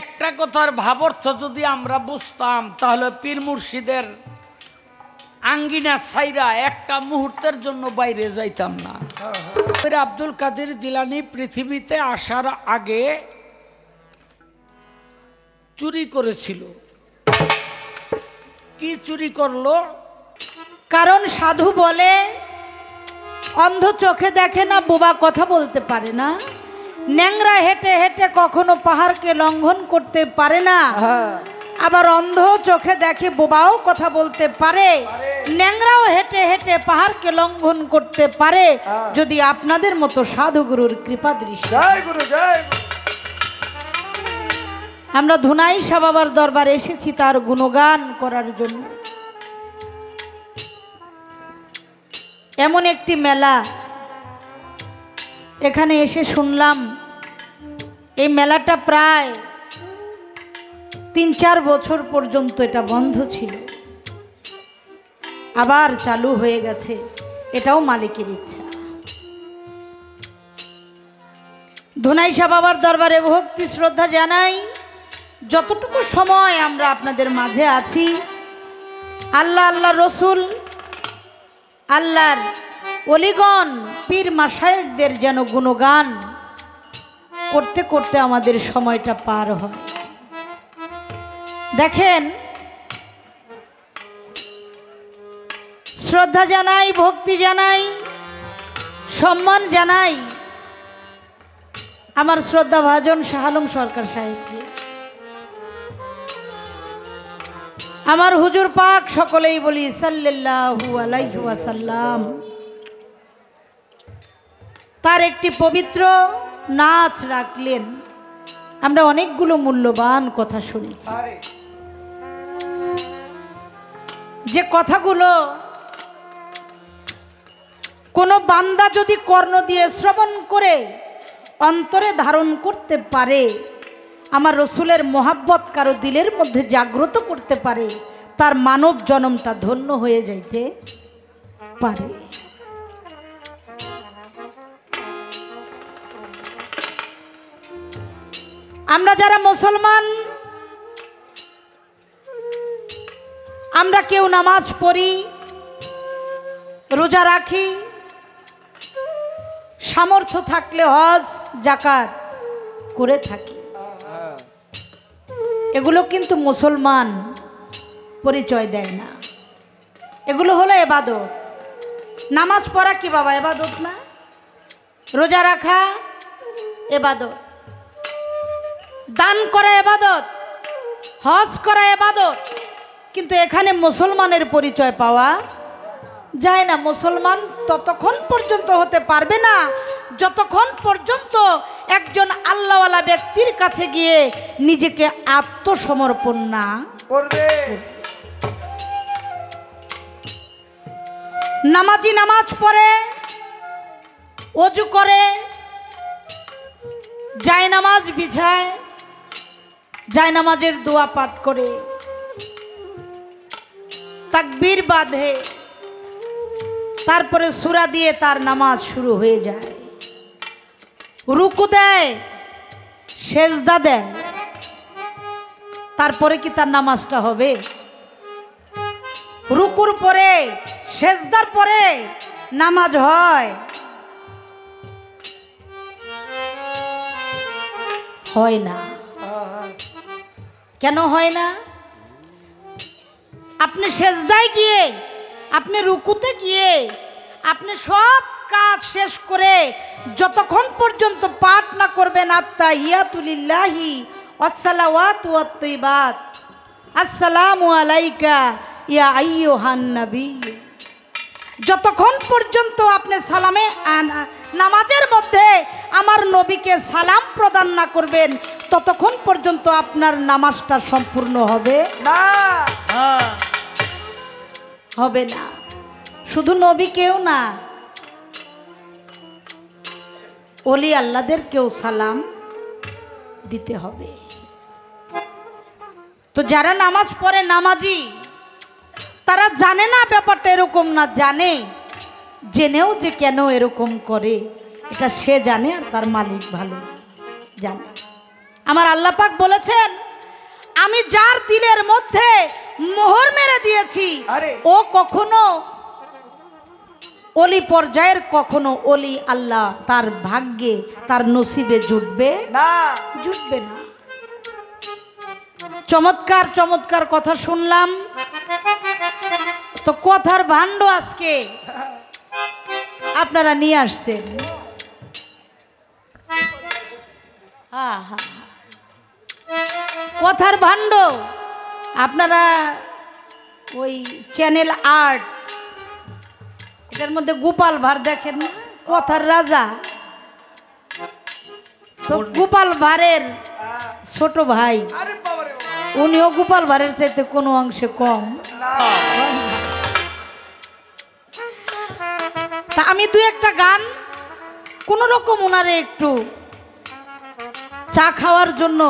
একটা কথার ভাবার্থ যদি আমরা বুঝতাম তাহলে পীর মুর্শিদের আঙ্গিনা ছাইরা একটা মুহূর্তের জন্য বাইরে যাইতাম না। আব্দুল কাদের জিলানী পৃথিবীতে আসার আগে চুরি করেছিল। কি চুরি করলো? কারণ সাধু বলে অন্ধ চোখে দেখে না, বোবা কথা বলতে পারে না, ন্যাংরা হেঁটে হেঁটে কখনো পাহাড়কে লঙ্ঘন করতে পারে না, আবার অন্ধ চোখে দেখে বোবাও কথা বলতে পারে, ন্যাংরাও হেঁটে হেঁটে পাহাড়কে লঙ্ঘন করতে পারে যদি আপনাদের মতো সাধুগুরুর কৃপা দৃষ্টি। আমরা ধুনাই শাহ বাবার দরবারে এসেছি তার গুণগান করার জন্য। এমন একটি মেলা, এখানে এসে শুনলাম এই মেলাটা প্রায় ৩-৪ বছর পর্যন্ত এটা বন্ধ ছিল, আবার চালু হয়ে গেছে। এটাও মালিকের ইচ্ছা। ধুনাই শাহ বাবার দরবারে ভক্তি শ্রদ্ধা জানাই। যতটুকু সময় আমরা আপনাদের মাঝে আছি, আল্লাহ আল্লাহ রসুল, আল্লাহর ওলিগণ, পীর মাশায়েখদের যেন গুণগান করতে করতে আমাদের সময়টা পার হয়। দেখেন, শ্রদ্ধা জানাই, ভক্তি জানাই, সম্মান জানাই আমার শ্রদ্ধা ভাজন শাহ আলম সরকার সাহেবকে, আমার হুজুর পাক সকলেই বলি সাল্লাল্লাহু আলাইহি ওয়াসাল্লাম। তার একটি পবিত্র নাচ রাখলেন, আমরা অনেকগুলো মূল্যবান কথা শুনেছি। যে কথাগুলো কোনো বান্দা যদি কর্ণ দিয়ে শ্রবণ করে অন্তরে ধারণ করতে পারে, আমার রসুলের মোহাব্বত কারো দিলের মধ্যে জাগ্রত করতে পারে, তার মানব জন্মটা ধন্য হয়ে যাইতে পারে। আমরা যারা মুসলমান, আমরা কেউ নামাজ পড়ি, রোজা রাখি, সামর্থ্য থাকলে হজ যাকাত করে থাকি। এগুলো কিন্তু মুসলমান পরিচয় দেয় না। এগুলো হলো ইবাদত। নামাজ পড়া কি বাবা ইবাদত না? রোজা রাখা ইবাদত, দান করা ইবাদত, হজ করা ইবাদত। কিন্তু এখানে মুসলমানের পরিচয় পাওয়া যায় না। মুসলমান ততক্ষণ পর্যন্ত হতে পারবে না যতক্ষণ পর্যন্ত একজন আল্লাহওয়ালা ব্যক্তির কাছে গিয়ে নিজেকে আত্মসমর্পণ না করবে। নামাজি নামাজ পড়ে, ওযু করে, জায়নামাজ বিছায়, জায়নামাজের দোয়া পাঠ করে, তাকবীর বাঁধে, তারপরে সূরা দিয়ে তার নামাজ শুরু হয়ে যায়। রুকু দেয়, সেজদা দেয়, তারপরে কি তার নামাজটা হবে? রুকুর পরে, সেজদার পরে নামাজ হয়? হয় না। কেন হয় না? আপনি সেজদায় গিয়ে, আপনি রুকুতে গিয়ে, আপনি সব কাজ শেষ করে যতক্ষণ পর্যন্ত পাঠ না করবেন আত্তাহিয়াতু লিল্লাহি ওয়াসসালাওয়াতু ওয়াত-তাইয়্যিবাত, আসসালামু আলাইকা ইয়া আইয়ুহান নবী, যতক্ষণ পর্যন্ত আপনি সালামে নামাজের মধ্যে আমার নবীকে সালাম প্রদান না করবেন ততক্ষণ পর্যন্ত আপনার নামাজটা সম্পূর্ণ হবে না। হবে না। শুধু নবীকেও না, ওলি আল্লাহদেরকেও সালাম দিতে হবে। তো যারা নামাজ পড়ে নামাজি, তারা জানে না ব্যাপারটা এরকম না, জানে, জেনেও যে কেন এরকম করে এটা সে জানে আর তার মালিক ভালো জানে। আমার আল্লাহ পাক বলেছেন, আমি যার দিলের মধ্যে মোহর মেরে দিয়েছি ও কখনো অলি পর্যায়ের, কখনো অলি আল্লাহ তার ভাগ্যে তার নসিবে জুটবে না, জুটবে না। চমৎকার চমৎকার কথা শুনলাম, তো কথার ভাণ্ড আজকে আপনারা নিয়ে আসছেন। কথার ভাণ্ড আপনারা ওই চ্যানেল 8 এটার মধ্যে গোপাল ভাঁড় দেখেন না, কথার রাজা। তো গোপাল ভাঁড়ের ছোট ভাই, উনিও গোপাল ভাঁড়ের চাইতে কোনো অংশে কম। তা আমি দুই একটা গান কোন রকম ওনারে একটু চা খাওয়ার জন্য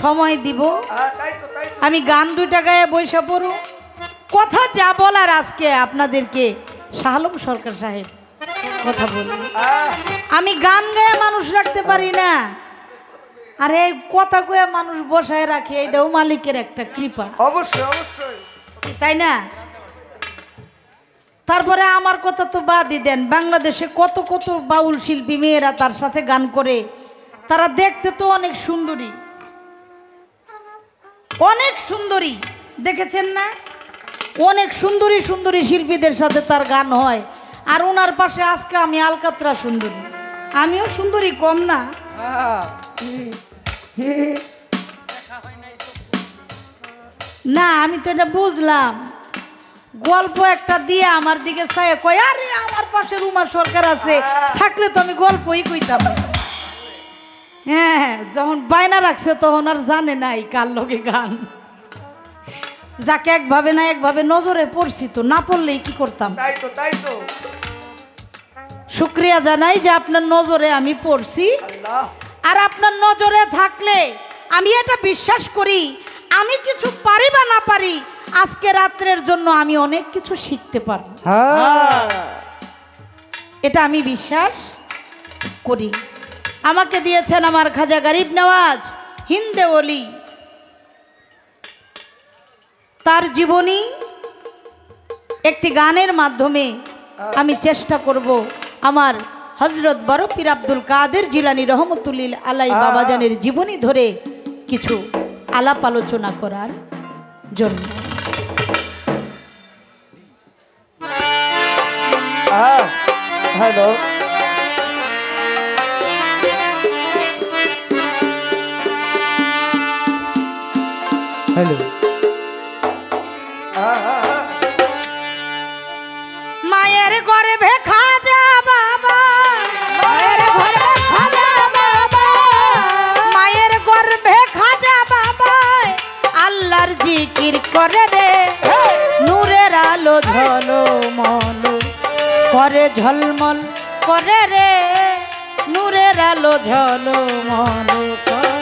সময় দিব, আমি গান দুইটা গায়ে বৈশা পড়ু। কথা যা বলার আজকে আপনাদেরকে শাহ আলম সরকার সাহেব কথা বলুন। আমি গান গায়ে মানুষ রাখতে পারি না, আর এই কথা কয়ে মানুষ বসায় রাখে, এটাও মালিকের একটা কৃপা। অবশ্যই অবশ্যই, তাই না? তারপরে আমার কথা তো বাদই দেন, বাংলাদেশে কত কত বাউল শিল্পী মেয়েরা তার সাথে গান করে, তারা দেখতে তো অনেক সুন্দরী, অনেক সুন্দরী, দেখেছেন না? অনেক সুন্দরী সুন্দরী শিল্পীদের সাথে তার গান হয়, আর ওনার পাশে আজকে আমি আলকাতরা সুন্দরী, আমিও সুন্দরী কম না। না আমি তো এটা বুঝলাম, গল্প একটা দিয়ে আমার দিকে চায় কয়, আরে আমার পাশে রুমা সরকার আছে, থাকলে তো আমি গল্পই কইতাম। হ্যাঁ, যখন বায়না রাখছে তখন আর জানে নাই কার লগে গান, যাকে একভাবে না একভাবে নজরে পড়ছি, তো না পড়লেই কি করতাম। তাই তো শুকরিয়া জানাই যে আপনার নজরে আমি পড়ছি, আর আপনার নজরে থাকলে আমি এটা বিশ্বাস করি, আমি কিছু পারি বা না পারি, আজকে রাত্রের জন্য আমি অনেক কিছু শিখতে পারব, এটা আমি বিশ্বাস করি। আমাকে দিয়েছেন আমার খাজা গরিব নওয়াজ হিন্দে ওলি, তার জীবনী একটি গানের মাধ্যমে আমি চেষ্টা করব আমার হযরত বড় পীর আব্দুল কাদের জিলানী রহমতুল্লাহ আলাই বাবাজানের জীবনী ধরে কিছু আলাপ আলোচনা করার জন্য। হ্যালো, হ্যালো, মায়ের গর্ভে খাজা বাবা, মায়ের গর্ভে খাজা বাবা, মায়ের গর্ভে খাজা বাবা, আল্লাহর জিকির করে রে, নূরের আলো ঝলমল করে, ঝলমল করে রে, নূরের আলো ঝলমল করে।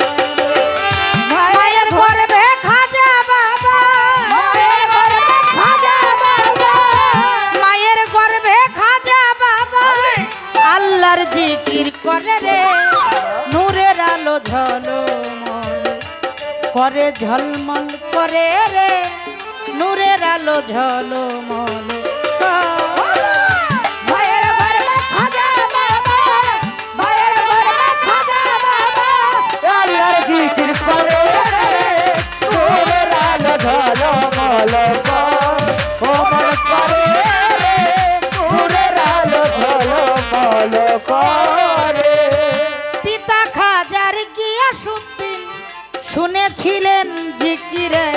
মায়ের গর্ভে খাজা বাবা, মায়ের গর্ভে খাজা বাবা, মায়ের গর্ভে খাজা বাবা, আল্লাহর জিকির করে রে, নূরের আলো ঝলমল করে, ঝলমল করে রে, নূরের আলো ঝলমল। মায়ের গর্ভে খাজা বাবা, মায়ের গর্ভে খাজা বাবা, আল্লাহর জিকির করে রে, নূরের আলো ঝলমল করে রে, নূরের আলো ঝলমল করে। পিতা খাজার গিয়াসউদ্দিন শুনেছিলেন জিকিরে,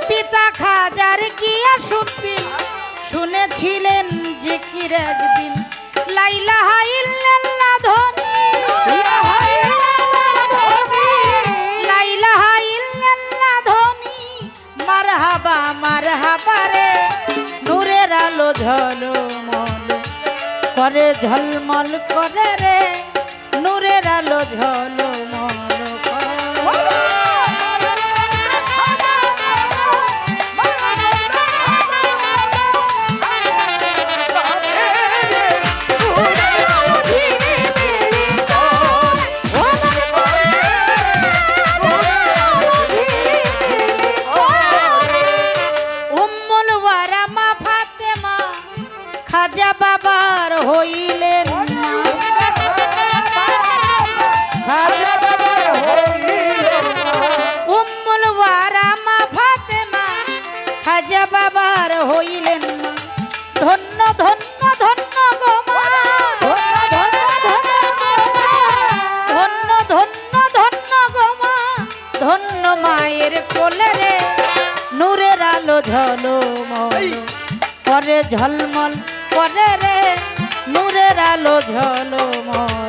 পিতা খাজার গিয়াসউদ্দিন শুনেছিলেন জিকির একদিন, লা ইলাহা ইল্লাল্লাহ ধ্বনি, লা ইলাহা ইল্লাল্লাহ ধ্বনি, মারহাবা মারহাবা রে, নূরের আলো ঝলমল করে, ঝলমল করে রে, নূরের আলো ঝলমল করে। ঝলমল করে ঝলমল করে রে নূরের আলো ঝলমল।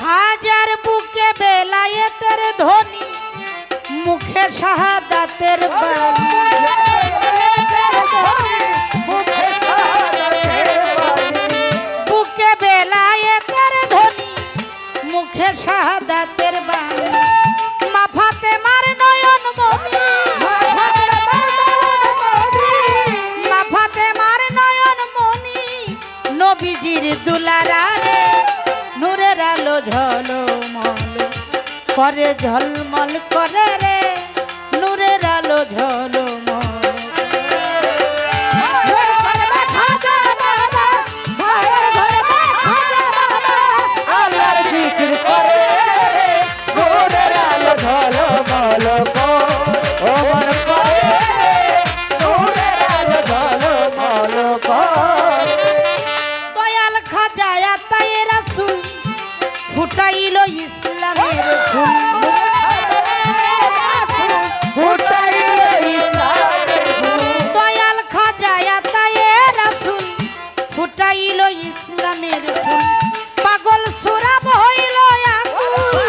হাজার বুকে বেলায়েতের ধ্বনি মুখে শাহাদাতের বাণী, বুকে বেলায়েতের ধ্বনি মুখে শাহাদাতের বাণী, মা ফাতেমার নয়ন মনি, মা ফাতেমার নয়ন মনি নবীজির দুলারা রে নূরের আলো ঝলমল করে ঝলমল করে রে নূরের আলো ঝলমল। আল্লাহর জিকির করে নূরের আলো ঝলমল ও মন করে নূরের আলো ঝলমল করে। দয়াল খাজা তাই রাসূল ফুটাইল ইসলামের ফুল, দয়াল খাজা তাই রাসূল ফুটাইল ইসলামের ফুল, পাগল সুরাব হইল আকুল,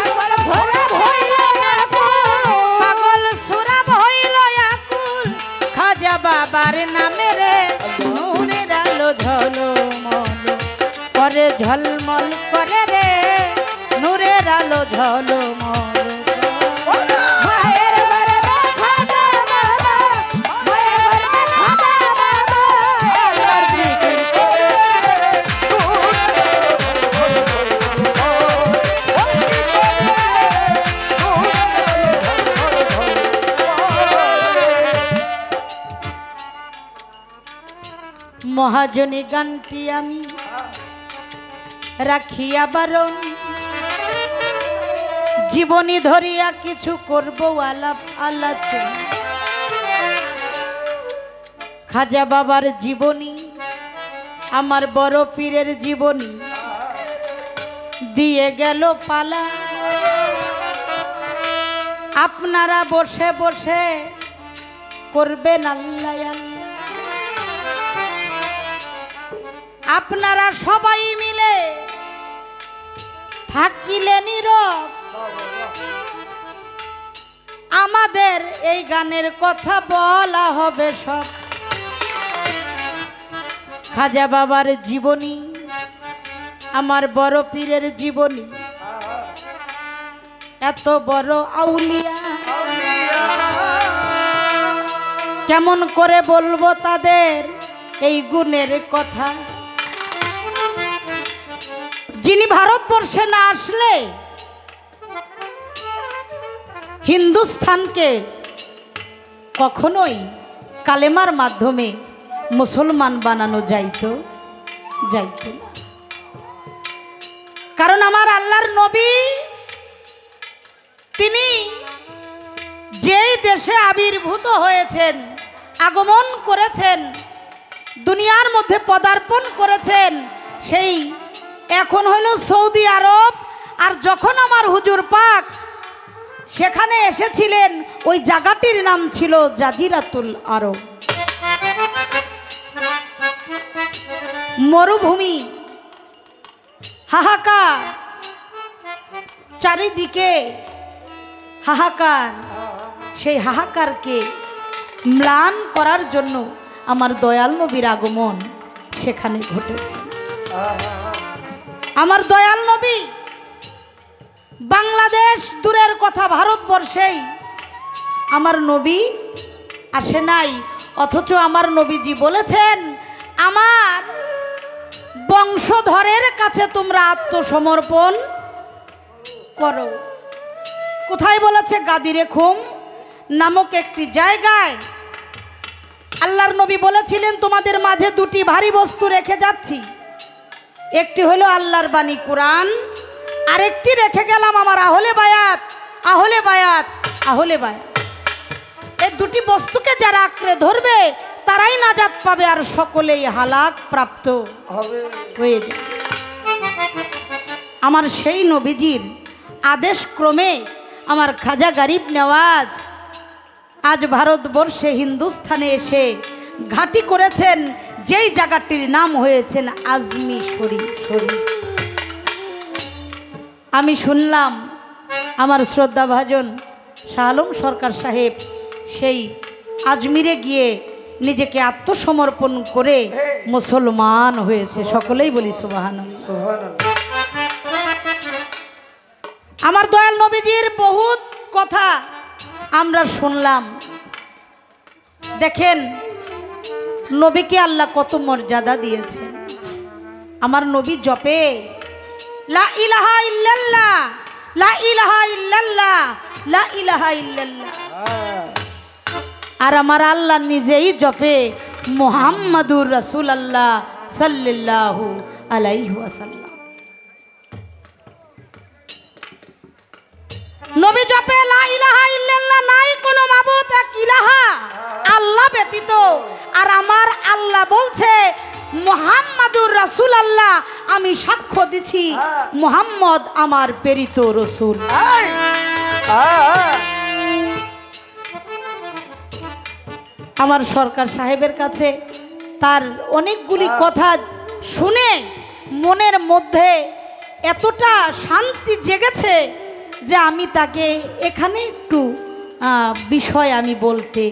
পাগল সুরাব হইল আকুল খাজা বাবার নামে রে নূরের আলো ঝলমল করে ঝলমল করে রে নূরের আলো ঝলমল। মহাজনী গানটি আমি রাখিয়া বারণ, জীবনী ধরিয়া কিছু করব আলাপ আলোচনা। খাজা বাবার জীবনী আমার বড় পীরের জীবনী দিয়ে গেল পালা, আপনারা বসে বসে করবেন আল্লাহ আল্লাহ, আপনারা সবাই মিলে থাকিলে নীরব, আমাদের এই গানের কথা বলা হবে সব। খাজা বাবার জীবনী আমার বড় পীরের জীবনী, এত বড় আউলিয়া কেমন করে বলবো তাদের এই গুণের কথা, যিনি ভারতবর্ষে না আসলে হিন্দুস্থানকে কখনোই কালেমার মাধ্যমে মুসলমান বানানো যাইতো না। কারণ আমার আল্লাহর নবী তিনি যেই দেশে আবির্ভূত হয়েছেন, আগমন করেছেন, দুনিয়ার মধ্যে পদার্পণ করেছেন, সেই এখন হলো সৌদি আরব। আর যখন আমার হুজুর পাক সেখানে এসেছিলেন ওই জায়গাটির নাম ছিল জাজিরাতুল আরব, মরুভূমি, হাহাকার, চারিদিকে হাহাকার। সেই হাহাকারকে ম্লান করার জন্য আমার দয়াল নবীর আগমন সেখানে ঘটেছে। আমার দয়াল নবী বাংলাদেশ দূরের কথা, ভারতবর্ষেই আমার নবী আসে নাই, অথচ আমার নবীজি বলেছেন আমার বংশধরের কাছে তোমরা আত্মসমর্পণ করো। কোথায় বলেছে? গাদিরে খুম নামক একটি জায়গায় আল্লাহর নবী বলেছিলেন তোমাদের মাঝে দুটি ভারী বস্তু রেখে যাচ্ছি, একটি হলো আল্লাহর বাণী কোরআন, আরেকটি রেখে গেলাম আমার আহলে বায়াত আহলে বায়াত, আহলে বায়াত, এই দুটি বস্তুকে যারা আঁকড়ে ধরবে তারাই নাজাত পাবে, আর সকলেই হালাক প্রাপ্ত হয়ে যায়। আমার সেই নবীজির আদেশ ক্রমে আমার খাজা গরিব নেওয়াজ আজ ভারতবর্ষে হিন্দুস্থানে এসে ঘাঁটি করেছেন, যেই জায়গাটির নাম হয়েছেন আজমি শরীফ। আমি শুনলাম আমার শ্রদ্ধাভাজন শাহ আলম সরকার সাহেব সেই আজমিরে গিয়ে নিজেকে আত্মসমর্পণ করে মুসলমান হয়েছে। সকলেই বলি সুবহানাল্লাহ। আমার দয়াল নবীজির বহুত কথা আমরা শুনলাম। দেখেন নবীকে আল্লাহ কত মর্যাদা দিয়েছেন। আমার নবী জপে লা ইলাহা ইল্লাল্লাহ, লা ইলাহা ইল্লাল্লাহ, লা ইলাহা ইল্লাল্লাহ। আর আমার আল্লাহ নিজেই জপে মুহাম্মাদুর রাসূলুল্লাহ সাল্লাল্লাহু আলাইহি ওয়াসাল্লাম। নবী জপে লা ইলাহা ইল্লাল্লাহ, নাই কোনো মাবুদ এক ইলাহা আল্লাহ ব্যতীত। আর আমার আল্লাহ বলছে মুহাম্মাদুর রাসূলুল্লাহ, আমি সাক্ষ্য দিচ্ছি মুহাম্মদ আমার প্রেরিত রাসূল। আমার সরকার সাহেবের কাছে তার অনেকগুলি কথা শুনে মনের মধ্যে এতটা শান্তি জেগেছে যে আমি তাকে এখানে একটু বিষয় আমি বলতে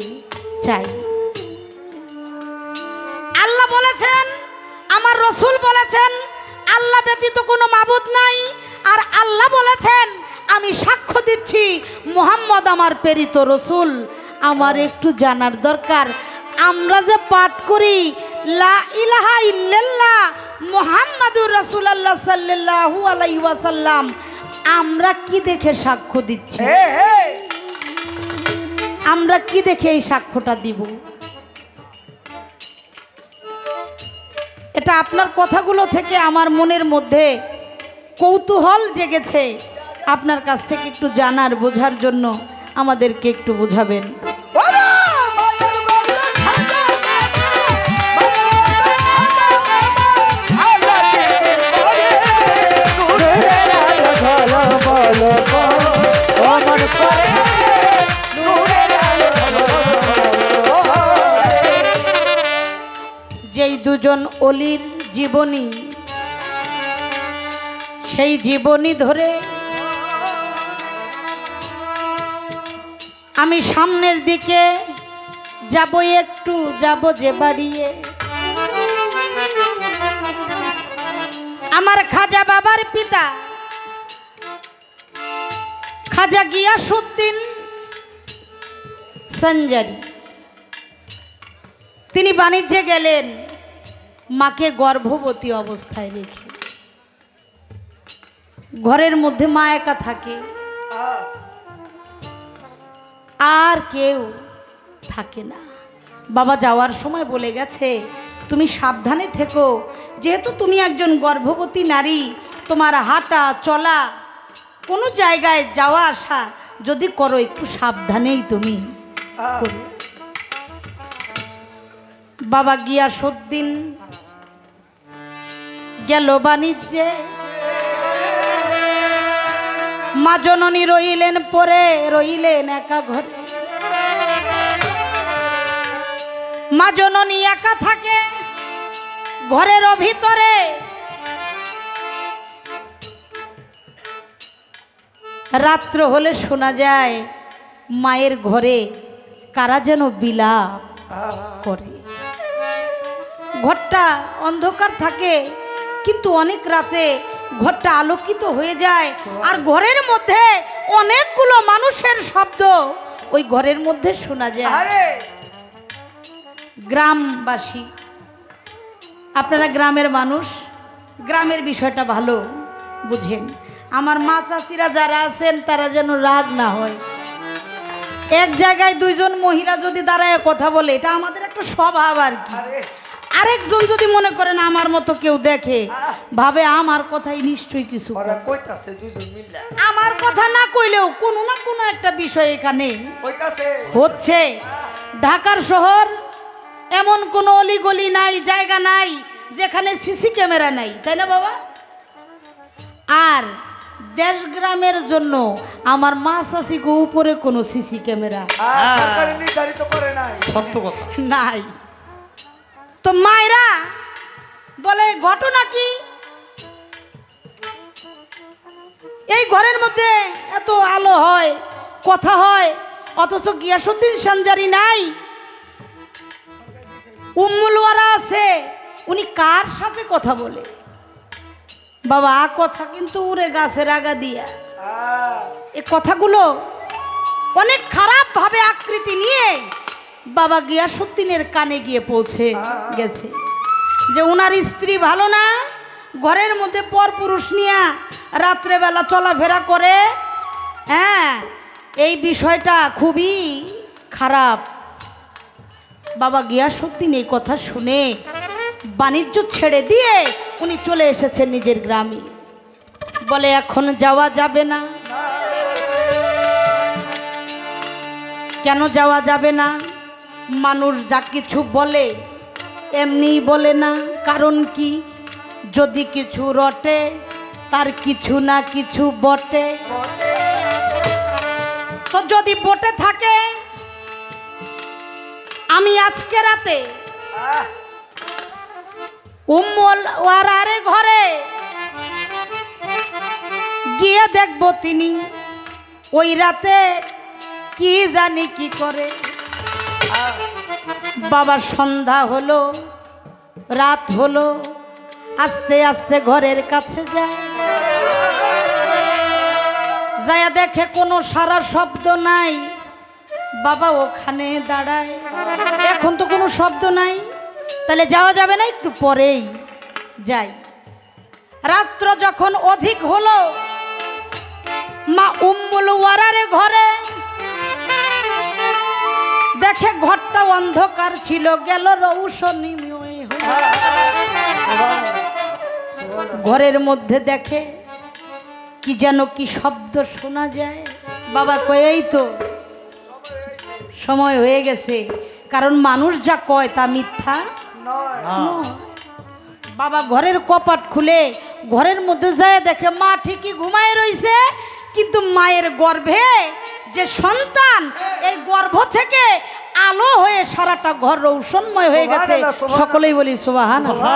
চাই। আল্লাহ বলেছেন, আমার রসুল বলেছেন আল্লাহ ব্যতীত কোনো মাবুদ নাই। আর আল্লাহ বলেছেন আমি সাক্ষ্য দিচ্ছি মুহাম্মদ আমার প্রেরিত রসুল। আমার একটু জানার দরকার, আমরা যে পাঠ করি লা ইলাহা ইল্লাল্লাহ মুহাম্মাদুর রাসূলুল্লাহ সাল্লাল্লাহু আলাইহি ওয়াসাল্লাম, আমরা কি দেখে সাক্ষ্য দিচ্ছি? আমরা কি দেখে এই সাক্ষ্যটা দিব? এটা আপনার কথাগুলো থেকে আমার মনের মধ্যে কৌতূহল জেগেছে। আপনার কাছ থেকে একটু জানার বোঝার জন্য আমাদেরকে একটু বোঝাবেন। যেই দুজন অলির জীবনী, সেই জীবনী ধরে আমি সামনের দিকে যাব, একটু যাব যে বাড়িয়ে। আমার খাজা বাবার পিতা খাজা গিয়াসউদ্দিন সঞ্জারি, তিনি বাণিজ্যে গেলেন মাকে গর্ভবতী অবস্থায় রেখে। ঘরের মধ্যে মা একা থাকে, আর কেউ থাকে না। বাবা যাওয়ার সময় বলে গেছে তুমি সাবধানে থেকো, যেহেতু তুমি একজন গর্ভবতী নারী, তোমার হাঁটা চলা কোনো জায়গায় যাওয়া আসা যদি করো একটু সাবধানেই তুমি করো। বাবা গিয়াসউদ্দিন গেল বাণিজ্যে, মা জননী রইলেন পরে, রইলেন একা ঘরে। মা জননী একা থাকে ঘরের ভিতরে, রাত্র হলে শোনা যায় মায়ের ঘরে কারা যেন বিলাপ করে। ঘরটা অন্ধকার থাকে, কিন্তু অনেক রাতে ঘরটা আলোকিত হয়ে যায়। আর ঘরের মধ্যে অনেকগুলো মানুষের শব্দ ওই ঘরের মধ্যে শোনা যায়। গ্রামবাসী, আপনারা গ্রামের মানুষ, গ্রামের বিষয়টা ভালো বুঝেন। আমার মা চাচিরা যারা আছেন তারা যেন রাগ না হয়। এক জায়গায় দুইজন মহিলা যদি দাঁড়ায় কথা বলে, এটা আমাদের একটা স্বভাব আর কি। আরেকজন যদি মনে করেন আমার মতো কেউ দেখে ভাবে আমার কথাই নিশ্চয়ই কিছু ওরা কইতাছে দুইজন মিলে আমার কথা না কইলেও কোনো না কোনো একটা বিষয় এখানে কইতাছে হচ্ছে। ঢাকার শহর এমন কোনো অলিগলি নাই, জায়গা নাই যেখানে সিসি ক্যামেরা নাই, তাই না বাবা? আর দেশ গ্রামের জন্য আমার মা চাষিকে উপরে কোনো সিসি ক্যামেরা সরকার নির্ধারিত করে নাই, সত্য কথা। নাই। তো মায়েরা বলে ঘটনা কি, এই ঘরের মধ্যে এত আলো হয়, কথা হয়, অথচ গিয়াসউদ্দিন সানজারি নাই, উম্মুল ওয়ারা আছে, উনি কার সাথে কথা বলে? বাবা কথা কিন্তু উড়ে গাছের আগা দিয়া। এই কথাগুলো অনেক খারাপ ভাবে আকৃতি নিয়ে বাবা গিয়াসউদ্দিনের কানে গিয়ে পৌঁছে গেছে যে ওনার স্ত্রী ভালো না, ঘরের মধ্যে পরপুরুষ নিয়ে রাত্রেবেলা চলাফেরা করে। হ্যাঁ, এই বিষয়টা খুবই খারাপ। বাবা গিয়াসউদ্দিন এই কথা শুনে বাণিজ্য ছেড়ে দিয়ে উনি চলে এসেছেন নিজের গ্রামে। বলে এখন যাওয়া যাবে না। কেন যাওয়া যাবে না? মানুষ যা কিছু বলে এমনিই বলে না, কারণ কি, যদি কিছু রটে তার কিছু না কিছু বটে। তো যদি বটে থাকে, আমি আজকে রাতে উম্মুল ওয়ারার ঘরে গিয়ে দেখবো তিনি ওই রাতে কি জানি কি করে। বাবার সন্ধ্যা হলো, রাত হলো, আস্তে আস্তে ঘরের কাছে যায়, যায় দেখে কোনো সারা শব্দ নাই। বাবা ওখানে দাঁড়ায়, এখন তো কোনো শব্দ নাই, তাহলে যাওয়া যাবে না, একটু পরেই যাই। রাত্র যখন অধিক হলো, মা উম্মুল ওয়ারার ঘরে দেখে ঘরটা অন্ধকার ছিল, গেল রৌশনী। ঘরের মধ্যে দেখে কি যেন কি শব্দ শোনা যায়। বাবা কয় এই তো সময় হয়ে গেছে, কারণ মানুষ যা কয় তা মিথ্যা নয়। বাবা ঘরের কপাট খুলে ঘরের মধ্যে যায়, দেখে মা ঠিকই ঘুমায় রইছে, কিন্তু মায়ের গর্ভে যে সন্তান, এই গর্ভ থেকে আলো হয়ে সারাটা ঘর রৌশনময় হয়ে গেছে। সকলেই বলি সুবহানাল্লাহ।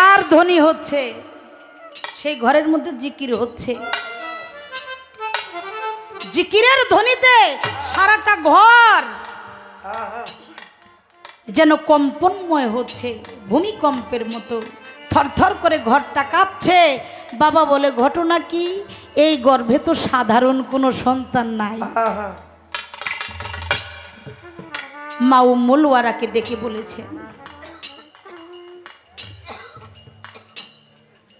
আর ধ্বনি হচ্ছে, সেই ঘরের মধ্যে জিকির হচ্ছে, জিকিরের ধ্বনিতে সারাটা ঘর যেন কম্পনময় হচ্ছে, ভূমিকম্পের মতো থরথর করে ঘরটা কাঁপছে। বাবা বলে ঘটনা কি, এই গর্ভে তো সাধারণ কোনো সন্তান নাই। মা উম্মুল ওয়ারাকে ডেকে বলেছেন,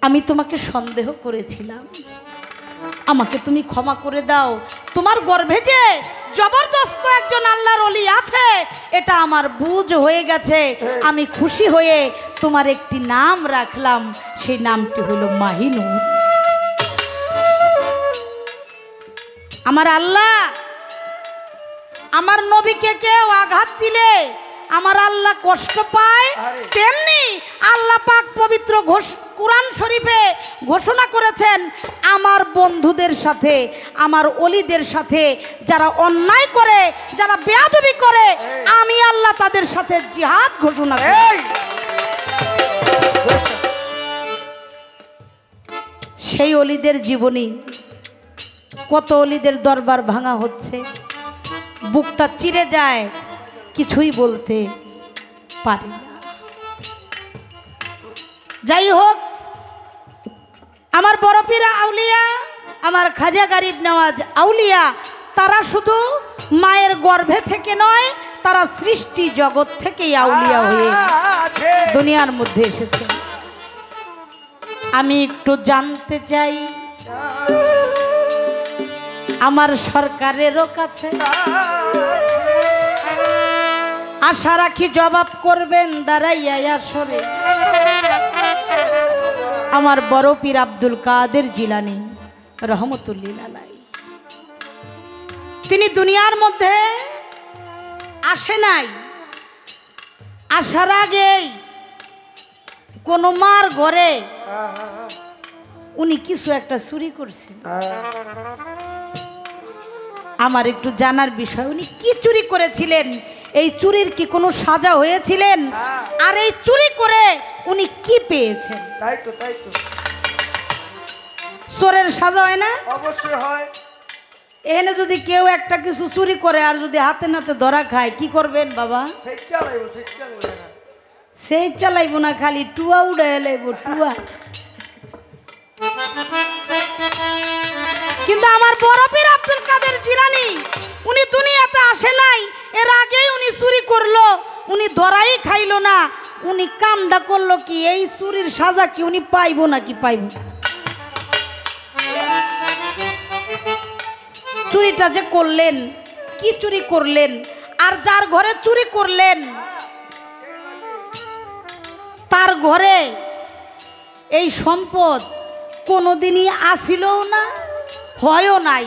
আমি তোমাকে সন্দেহ করেছিলাম, আমাকে তুমি ক্ষমা করে দাও। তোমার গর্ভে যে জবরদস্ত একজন আল্লাহর ওলি আছে, এটা আমার বুঝ হয়ে গেছে। আমি খুশি হয়ে তোমার একটি নাম রাখলাম, সেই নামটি হলো মাহিনুর। আমার আল্লাহ আমার নবীকে কেউ আঘাত দিলে আমার আল্লাহ কষ্ট পায়, তেমনি আল্লাহ পাক পবিত্র কুরআন শরীফে ঘোষণা করেছেন, আমার বন্ধুদের সাথে, আমার ওলিদের সাথে যারা অন্যায় করে, যারা বেয়াদবি করে, আমি আল্লাহ তাদের সাথে জিহাদ ঘোষণা করি। সেই ওলিদের জীবনী, কত ওলিদের দরবার ভাঙা হচ্ছে, বুকটা চিরে যায়, কিছুই বলতে পারি না। যাই হোক, আমার বড় পীর আউলিয়া, আমার খাজা গরিব নওয়াজ আউলিয়া, তারা শুধু মায়ের গর্ভে থেকে নয়, তারা সৃষ্টি জগৎ থেকেই আউলিয়া হয়ে দুনিয়ার মধ্যে এসেছে। আমি একটু জানতে চাই আমার সরকারেরও কাছে, আশা রাখি জবাব করবেন দাঁড়াইয়া আসরে। আমার বড় পীর আব্দুল কাদের জিলানী রহমতুল্লিল আলাইহি, তিনি দুনিয়ার মধ্যে আসে নাই, আসার আগেই কোন মার ঘরে উনি কিছু একটা চুরি করছেন। আমার একটু জানার বিষয়, উনি কি চুরি করেছিলেন, এই চুরির কি কোনো সাজা হয়েছিলেন, আর এই চুরি করে উনি কি পেয়েছেন? তাই তো তাই তো, চোরের সাজা হয় না? অবশ্যই হয়। এখানে যদি কেউ একটা কিছু চুরি করে আর যদি হাতে নাতে ধরা খায়, কি করবেন বাবা? সেই চালাইবো, সেই চালাইবো না। সেই চালাইবো না, খালি টুয়া উড়ে লাইব টুয়া। কিন্তু আমার বড় পীর আব্দুল কাদের জিলানী উনি দুনিয়াতে আসে নাই, এর আগেই উনি চুরি করলো, উনি ধরাই খাইলো না, উনি কামটা করলো কি, এই চুরির সাজা কি উনি পাইবো নাকি পাইব? চুরিটা যে করলেন, কি চুরি করলেন, আর যার ঘরে চুরি করলেন তার ঘরে এই সম্পদ কোনোদিনই আসিলও না, হয়ও নাই।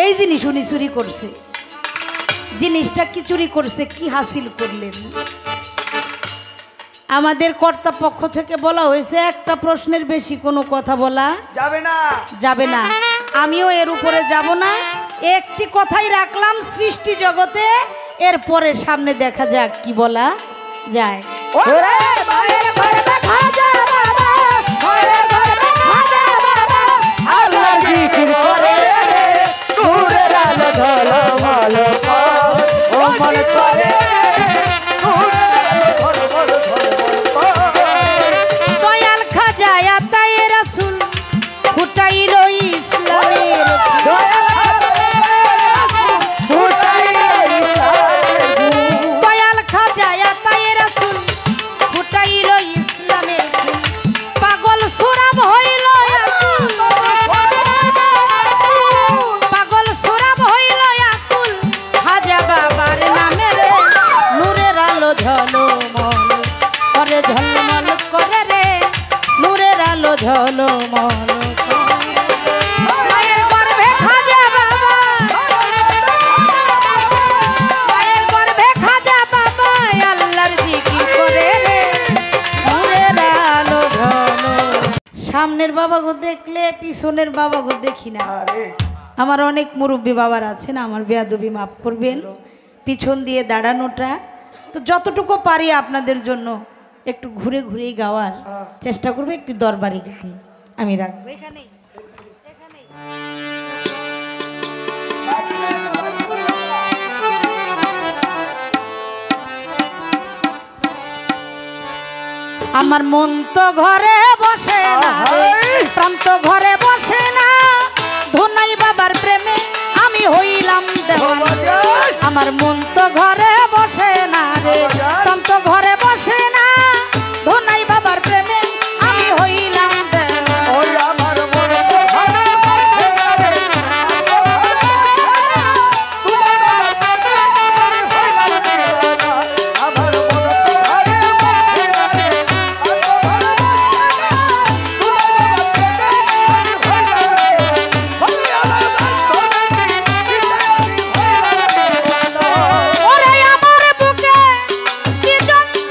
এই জিনিস উনি চুরি করছে। জিনিসটা কি চুরি করছে, কি হাসিল করলেন? আমাদের কর্তাপক্ষ থেকে বলা হয়েছে একটা প্রশ্নের বেশি কোনো কথা বলা যাবে না, যাবে না। আমিও এর উপরে যাব না, একটি কথাই রাখলাম সৃষ্টি জগতে, এরপরে সামনে দেখা যাক কি বলা যায়। দয়াল খাজা আতায়ে রাসূল ফুটাইল ইসলামের, দয়াল খাজা আতায়ে রাসূল ফুটাইল ইসলামের, পাগল সুরাব হইল আকুল, পাগল সুরাব হইল আকুল, খাজা বাবার নামে রে নূরের আলো ঝলমল করে, ঝলমল করে রে নূরের আলো ঝলমল। মায়ের গর্ভে খাজা বাবা, মায়ের গর্ভে খাজা বাবা আল্লাহর জিকির করে রে নূরের আলো ঝলমল। সামনের বাবাগো দেখলে পিছনের বাবাগো দেখি না। আমার অনেক মুরব্বী বাবার আছেন, আমার বেয়াদবি মাফ করবেন, পিছন দিয়ে দাঁড়ানোটা তো যতটুকু পারি আপনাদের জন্য একটু ঘুরে ঘুরেই গাওয়ার চেষ্টা করবো। একটি দরবারি গান আমি রাখবো এখানেই। আমার মন তো ঘরে বসে না, প্রান্ত ঘরে বসে না, ধনাই বাবার প্রেমে আমি হইলাম দেওয়ানা। আমার মন তো ঘরে বসে না রে, প্রান্ত ঘরে বসে না, ধনাই বাবার প্রেমে আমি হইলাম দেওয়ানা। ওরে আমার বুকে কি যন্ত্রণা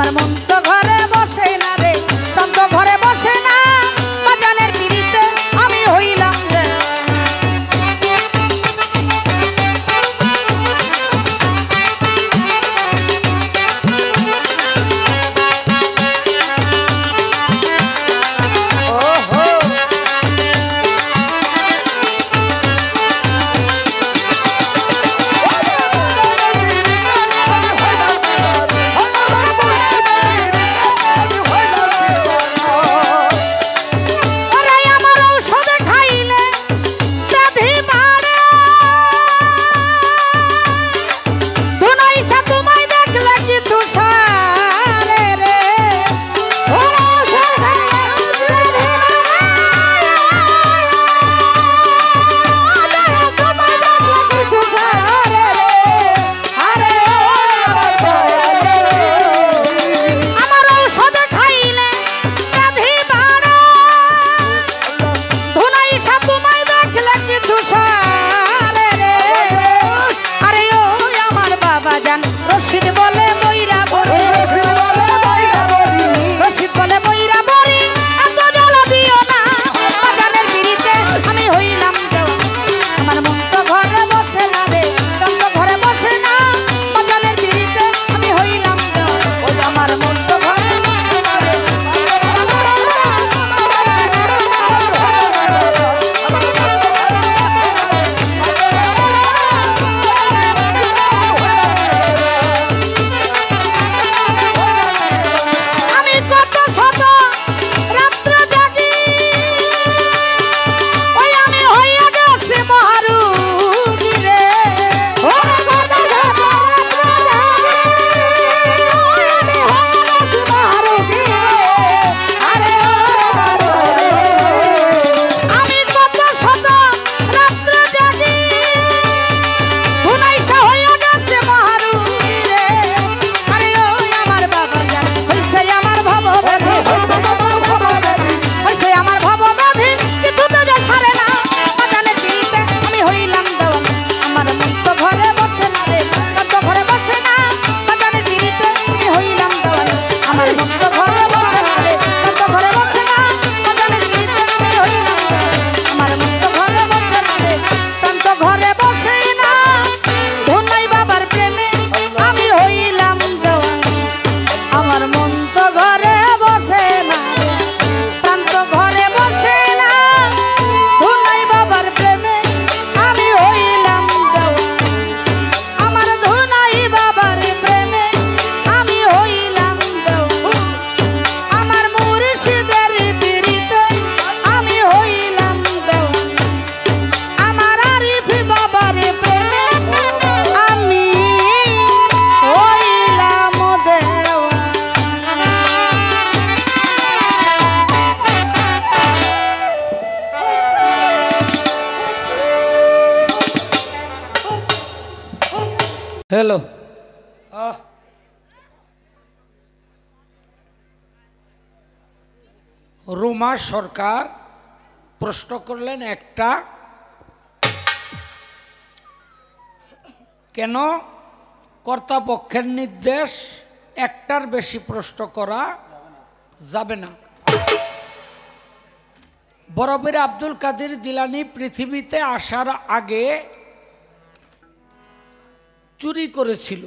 আমার মন তো ঘরে বসে না রে, প্রাণ তো ঘরে বসে না, বাজানের পিড়িতে আমি হইলাম যে। হ্যালো, রুমা সরকার প্রশ্ন করলেন একটা, কেন কর্তাপক্ষের নির্দেশ একটার বেশি প্রশ্ন করা যাবে না। বড়পীর আব্দুল কাদের জিলানী পৃথিবীতে আসার আগে চুরি করেছিল।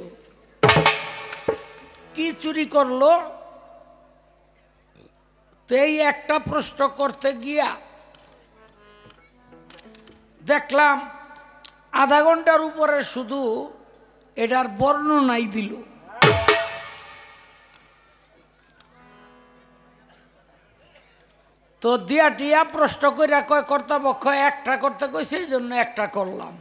কি চুরি করলো? এই একটা প্রশ্ন করতে গিয়া দেখলাম আধা ঘন্টার উপরে শুধু এটার বর্ণনাই দিল। তো দিয়া টিয়া প্রশ্ন কইরা কয় কর্তাপক্ষ একটা করতে কইছে, এই জন্য একটা করলাম।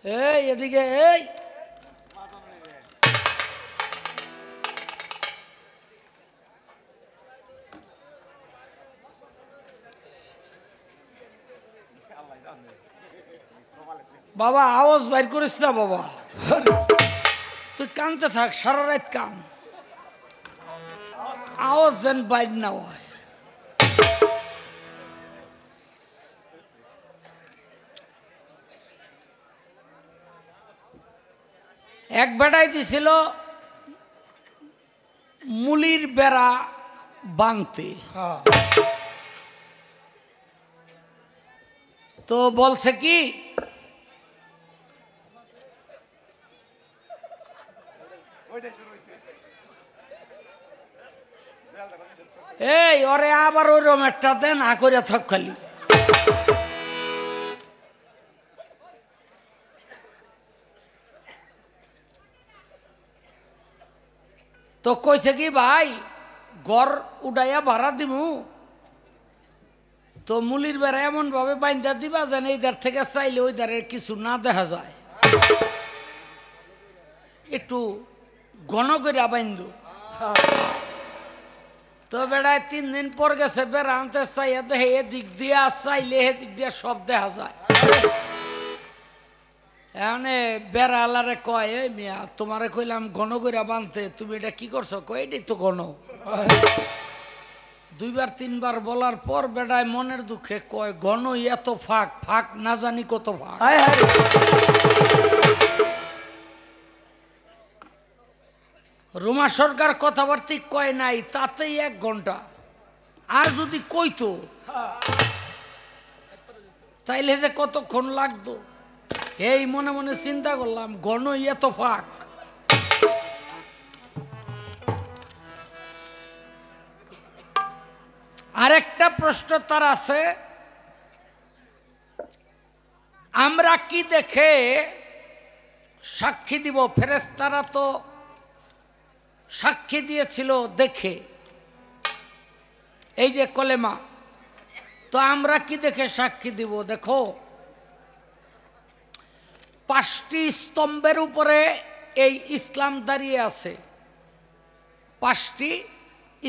এই এদিকে, এই বাবা আওয়াজ বাইর করিস না বাবা, তুই কানতে থাক, সারা রাত কান, আওয়াজ যেন বাইর না হয়। এক বেটাই দিছিল মুলির বেড়া বাঁধতে, তো বলছে কি এই ওরে আবার ওইরকম একটা দেন আ করে থাক খালি। তো কইছে কি ভাই ঘর উড়াইয়া ভাড়া দিমু, তো মুলির বেড়া এমন ভাবে বাইন্দা দিবা যেন এই ধার থেকে চাইলে ওই ধারের কিছু না দেখা যায়, একটু ঘন করে বাইন্দু। তো বেড়ায় 3 দিন পর গেছে বেড়া আনতে চাইয়া দেখে এদিক দিয়া চাইলে এদিক দিয়া সব দেখা যায়। এখানে বেড়া আলারে কয় এই মিয়া তোমারে কইলাম ঘন করে বানতে, তুমি এটা কি করছো? কয় এটাই তো ঘন। 2বার 3বার বলার পর বেড়ায় মনের দুঃখে কয় ঘন এত ফাঁক, ফাঁক না জানি কত ফাঁক। রুমা সরকার কথাবার্তা কয় নাই, তাতেই 1 ঘন্টা। আর যদি কইতো তাইলে যে কতক্ষণ লাগতো। এই মনে মনে চিন্তা করলাম ঘন এত ফাঁক। আরেকটা প্রশ্ন তার আছে, আমরা কি দেখে সাক্ষী দিব? ফেরেশতারা তো সাক্ষী দিয়েছিল দেখে, এই যে কলেমা, তো আমরা কি দেখে সাক্ষী দিব? দেখো 5টি স্তম্ভের উপরে এই ইসলাম দাঁড়িয়ে আছে। 5টি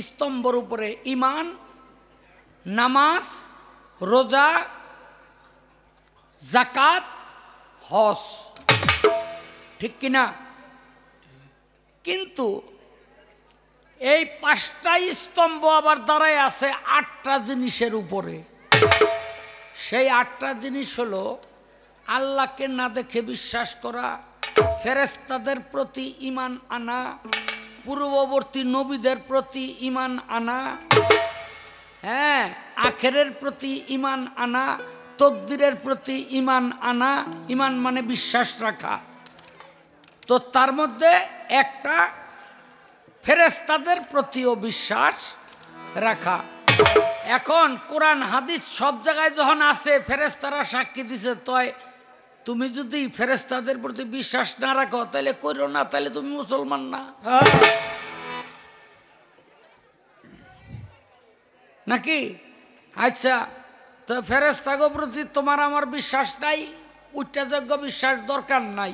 স্তম্ভের উপরে ঈমান, নামাজ, রোজা, যাকাত, হজ, ঠিক কিনা? কিন্তু এই 5টা স্তম্ভ আবার দাঁড়ায় আছে 8টা জিনিসের উপরে। সেই 8টা জিনিস হলো আল্লাহকে না দেখে বিশ্বাস করা, ফেরেশতাদের প্রতি ঈমান আনা, পূর্ববর্তী নবীদের প্রতি ঈমান আনা, হ্যাঁ, আখেরের প্রতি ঈমান আনা, তকদিরের প্রতি ঈমান আনা। ঈমান মানে বিশ্বাস রাখা। তো তার মধ্যে একটা ফেরেশতাদের প্রতিও বিশ্বাস রাখা। এখন কোরআন হাদিস সব জায়গায় যখন আছে ফেরেশতারা সাক্ষী দিছে, তয় তুমি যদি ফেরেশতাদের প্রতি বিশ্বাস না রাখো তাহলে করো না, তাহলে তুমি মুসলমান না, নাকি? আচ্ছা, তো ফেরেশতাদের প্রতি তোমার আমার বিশ্বাস নাই, উচ্চযোগ্য বিশ্বাস দরকার নাই,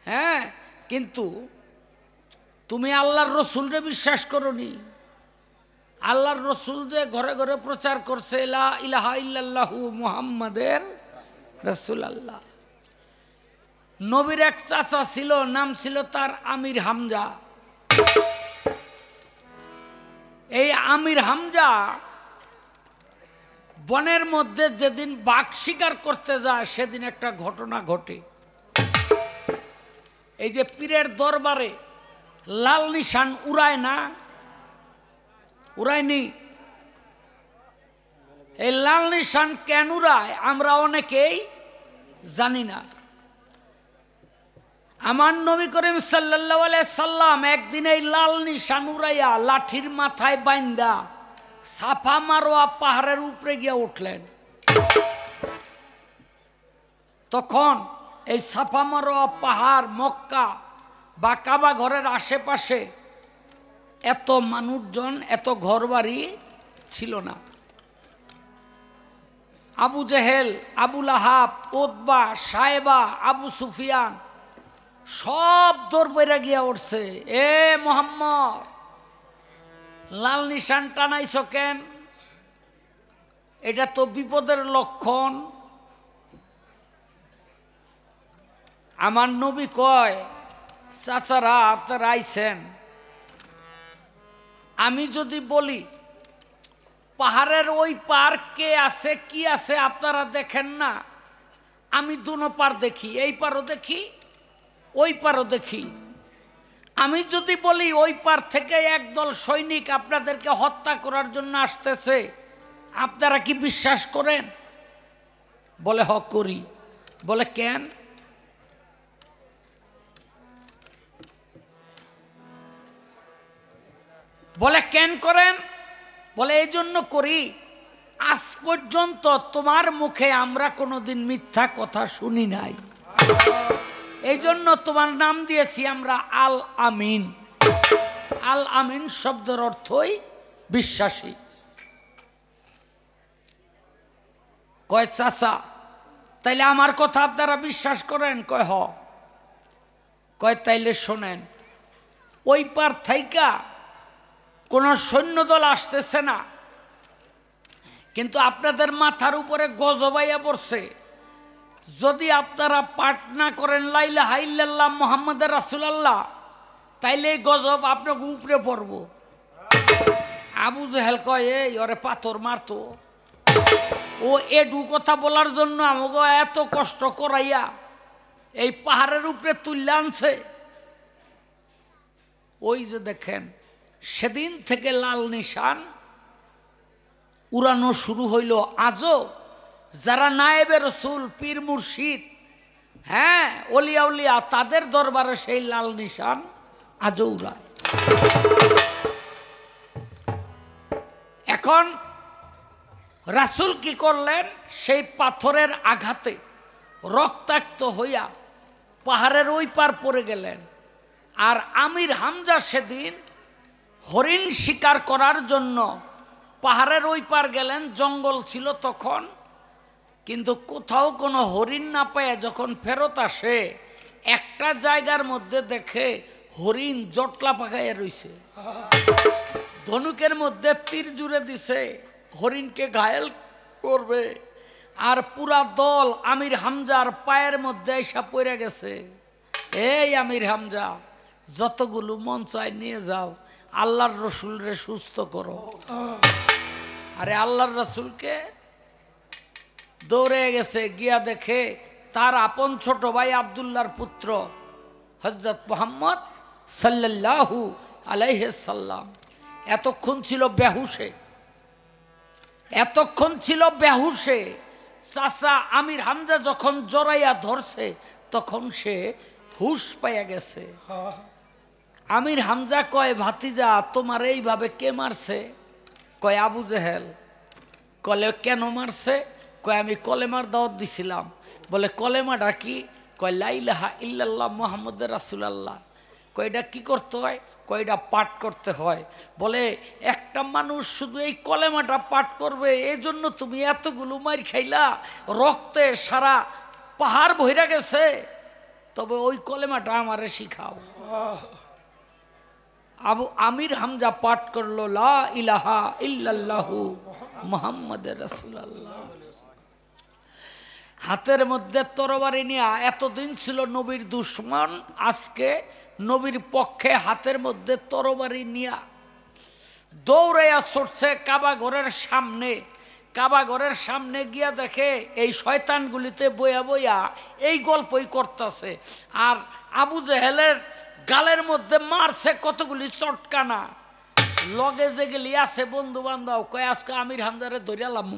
হ্যাঁ, কিন্তু তুমি আল্লাহর রসুলরে বিশ্বাস করনি। আল্লাহর রসুল যে ঘরে ঘরে প্রচার করছে লা ইলাহা ইল্লাল্লাহু মুহাম্মাদের রাসূলুল্লাহ। নবীর এক চাচা ছিল, নাম ছিল তার আমির হামজা। এই আমির হামজা বনের মধ্যে যেদিন বাঘ শিকার করতে যায় সেদিন একটা ঘটনা ঘটে। এই যে পীরের দরবারে লাল নিশান উড়ায় না, উড়ায়নি? এই লাল নিশান কেন উড়ায় আমরা অনেকেই জানি না। আমার নবী করিম সাল্লাল্লাহু আলাইহি সাল্লাম একদিন এই লাল নিশান উড়াইয়া লাঠির মাথায় বাইন্দা সাফা মারোয়া পাহাড়ের উপরে গিয়ে উঠলেন। তখন এই সাফা মারোয়া পাহাড়, মক্কা বা কাবা ঘরের আশেপাশে এত মানুষজন, এত ঘরবাড়ি ছিল না। আবু জেহেল, আবু লাহাব, উতবা, সায়েবা, আবু সুফিয়ান সব দৌড় বইরা গিয়া উঠছে, এ মোহাম্মদ লাল নিশান টানাইছ কেন? এটা তো বিপদের লক্ষণ। আমার নবী কয়, চাচারা আপনারা আইছেন, আমি যদি বলি পাহাড়ের ওই পার কে আছে কি আছে আপনারা দেখেন না, আমি দুনো পার দেখি, এই পারও দেখি ওই পারও দেখি। আমি যদি বলি ওই পার থেকে একদল সৈনিক আপনাদেরকে হত্যা করার জন্য আসতেছে, আপনারা কি বিশ্বাস করেন? বলে হ করি। বলে কেন? বলে কেন করেন? বলে এই জন্য করি, আজ পর্যন্ত তোমার মুখে আমরা কোনোদিন মিথ্যা কথা শুনি নাই, এই জন্য তোমার নাম দিয়েছি আমরা আল আমিন। আল আমিন শব্দের অর্থই বিশ্বাসী। কয় চাচা তাইলে আমার কথা আপনারা বিশ্বাস করেন? কয় হ। কয় তাইলে শোনেন, ওই পার থাইকা কোন সৈন্যদল আসতেছে না, কিন্তু আপনাদের মাথার উপরে গজবাইয়া পড়ছে। যদি আপনারা পাঠ না করেন লা ইলাহা ইল্লাল্লাহ মুহাম্মাদুর রাসূলুল্লাহ, তাইলে এই গজব আপনাকে উপরে পড়ব। আবু জেহেল কয় এই ওরে পাথর মারতো। ও এডু কথা বলার জন্য আমাকে এত কষ্ট করাইয়া এই পাহাড়ের উপরে তুলে আনছে। ওই যে দেখেন, সেদিন থেকে লাল নিশান উড়ানো শুরু হইল। আজও যারা নায়েবে রসুল, পীর মুর্শিদ, হ্যাঁ অলিয়া উলিয়া, তাদের দরবারে সেই লাল নিশান আজও উড়ায়। এখন রাসূল কি করলেন? সেই পাথরের আঘাতে রক্তাক্ত হইয়া পাহাড়ের ওই পার পড়ে গেলেন। আর আমির হামজা সেদিন হরিণ শিকার করার জন্য পাহাড়ের ওই পার গেলেন। জঙ্গল ছিল তখন, কিন্তু কোথাও কোনো হরিণ না পেয়ে যখন ফেরত আসে, একটা জায়গার মধ্যে দেখে হরিণ জটলা পাকাইয়া রইছে, ধনুকের মধ্যে তীর জুড়ে দিছে, হরিণকে ঘায়েল করবে। আর পুরা দল আমির হামজার পায়ের মধ্যে এসে পড়ে গেছে। এই আমির হামজা, যতগুলো মন চায় নিয়ে যাও, আল্লাহর রসুলরে সুস্থ করো। আরে আল্লাহর রসুলকে দৌড়ে গেছে, গিয়া দেখে তার আপন ছোট ভাই আব্দুল্লাহর পুত্র হযরত মুহাম্মদ সাল্লাল্লাহু আলাইহি সাল্লাম এতক্ষণ ছিল বেহুশে। এতক্ষণ ছিল বেহুশে। চাচা আমির হামজা যখন জড়াইয়া ধরছে, তখন সে হুশ পাইয়া গেছে। আমির হামজা কয়, ভাতিজা তোমার এইভাবে কে মারছে? কয় আবু জেহেল। কলে কেন মারছে? কয় আমি কলেমার দাওয়াত দিছিলাম। বলে কলেমাটা কি? কয় লা ইলাহা ইল্লাল্লাহ মুহাম্মাদুর রাসূলুল্লাহ। কয় এটা কি করতে হয়? কয় এটা পাঠ করতে হয়। বলে একটা মানুষ শুধু এই কলেমাটা পাঠ করবে, এই জন্য তুমি এতগুলো মার খাইলা, রক্তে সারা পাহাড় ভইরা গেছে, তবে ওই কলেমাটা আমারে শিখাও। আমির হামজা পাঠ করলো লা ইলাহা ইল্লাল্লাহু মুহাম্মাদুর রাসূলুল্লাহ। হাতের মধ্যে তরবারি নিয়ে, এতদিন ছিল নবীর দুশমন, আজকে নবীর পক্ষে হাতের মধ্যে তরবারি নিয়া দৌড়াইয়া ছুটছে কাবা ঘরের সামনে। কাবা ঘরের সামনে গিয়া দেখে এই শয়তানগুলিতে বইয়া বইয়া এই গল্পই করতেছে। আর আবু জেহেলের গালের মধ্যে মারছে কতগুলি চটকানা। লগে যে গেলি আছে বন্ধু বান্ধব, কয় আজকে আমির হামজারে ধরিয়ালাম।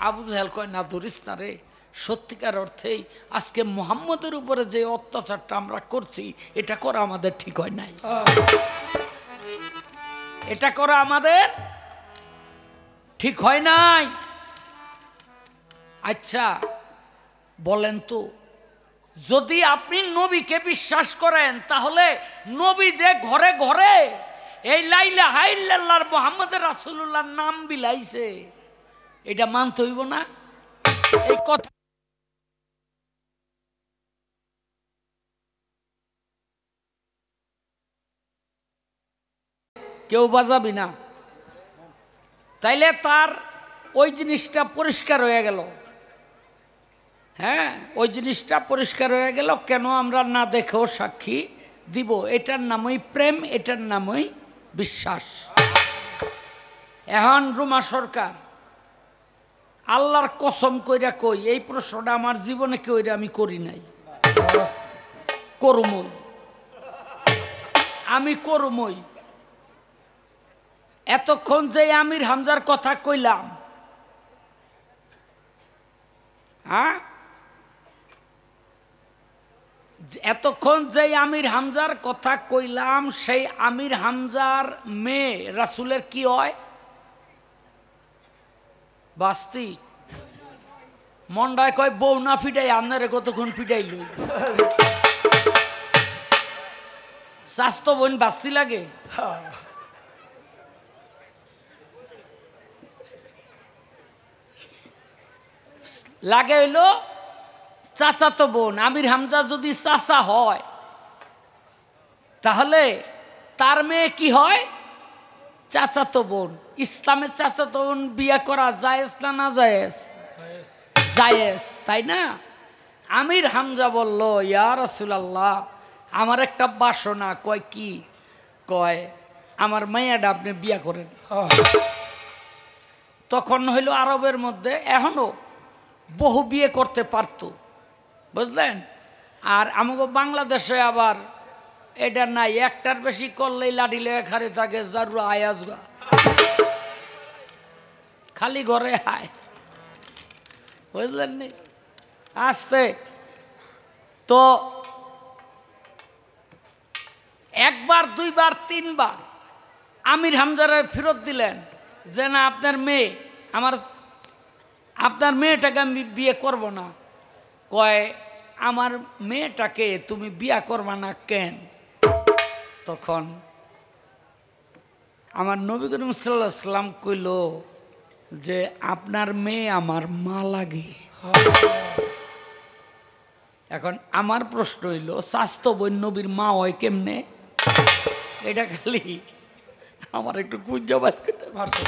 আবু জেহেল কয় না, ধরিস না রে, সত্যিকার অর্থেই আজকে মুহাম্মদের উপরে যে অত্যাচারটা আমরা করছি, এটা করা আমাদের ঠিক হয় নাই, এটা করা আমাদের ঠিক হয় নাই। আচ্ছা বলেন তো, যদি আপনি নবীকে বিশ্বাস করেন, তাহলে নবী যে ঘরে ঘরে এই লা ইলাহা ইল্লাল্লাহ মুহাম্মাদুর রাসূলুল্লাহর নাম বিলাইছে, এটা মানতে হইব না? এই কথা কেউ বাজাবি না, তাইলে তার ওই জিনিসটা পরিষ্কার হয়ে গেল। হ্যাঁ, ওই জিনিসটা পরিষ্কার হয়ে গেল। কেন আমরা না দেখেও সাক্ষী দিব? এটার নামই প্রেম, এটার নামই বিশ্বাস। এখন রুমা সরকার, আল্লাহর কসম কইরা কই, এই প্রশ্নটা আমার জীবনে কইরা আমি করি নাই। করমই, আমি করমই। এতক্ষণ যে আমির হামজার কথা কইলাম, হ্যাঁ, এতক্ষণ যে আমির হামজার কথা কইলাম, সেই আমির হামজার মেয়ে রাসূলের কি হয়? বাস্তি। মন্ডায় কয় বউ না ফিটাই আপনারে কতক্ষণ ফিটাইল। স্বাস্থ্য বোন বাস্তি লাগে। লাগে হইল চাচাতো বোন। আমির হামজা যদি চাচা হয় তাহলে তার মেয়ে কি হয়? চাচাতো বোন। ইসলামের চাচাতো বোন বিয়ে করা জায়েজ না না জায়েজ? জায়েজ, তাই না? আমির হামজা বলল, ইয়া রাসূলুল্লাহ, আমার একটা বাসনা। কয় কি? কয় আমার মেয়েটা আপনি বিয়ে করেন। তখন হইল আরবের মধ্যে এখনো বহু বিয়ে করতে পারতো, বুঝলেন? আর আমাকে বাংলাদেশে আবার এটা নাই, একটার বেশি করলেই লাঠি লেগে খারে থাকে, জারুরা আয়াজরা খালি ঘরে আয়, বুঝলেন নি? আসতে তো একবার দুইবার তিনবার আমির হামজারে ফেরত দিলেন যে না, আপনার মেয়ে আপনার মেয়েটাকে আমি বিয়ে করব না। কয় আমার মেয়েটাকে তুমি বিয়ে করবা না কেন? তখন আমার নবী করিম সাল্লাল্লাহু আলাইহি ওয়াসাল্লাম কইল যে আপনার মেয়ে আমার মা লাগে। এখন আমার প্রশ্ন হইল, স্বাস্থ্য বোন নবীর মা হয় কেমনে? এটা খালি আমার একটু খুঁজে বাদ করতে পারছে।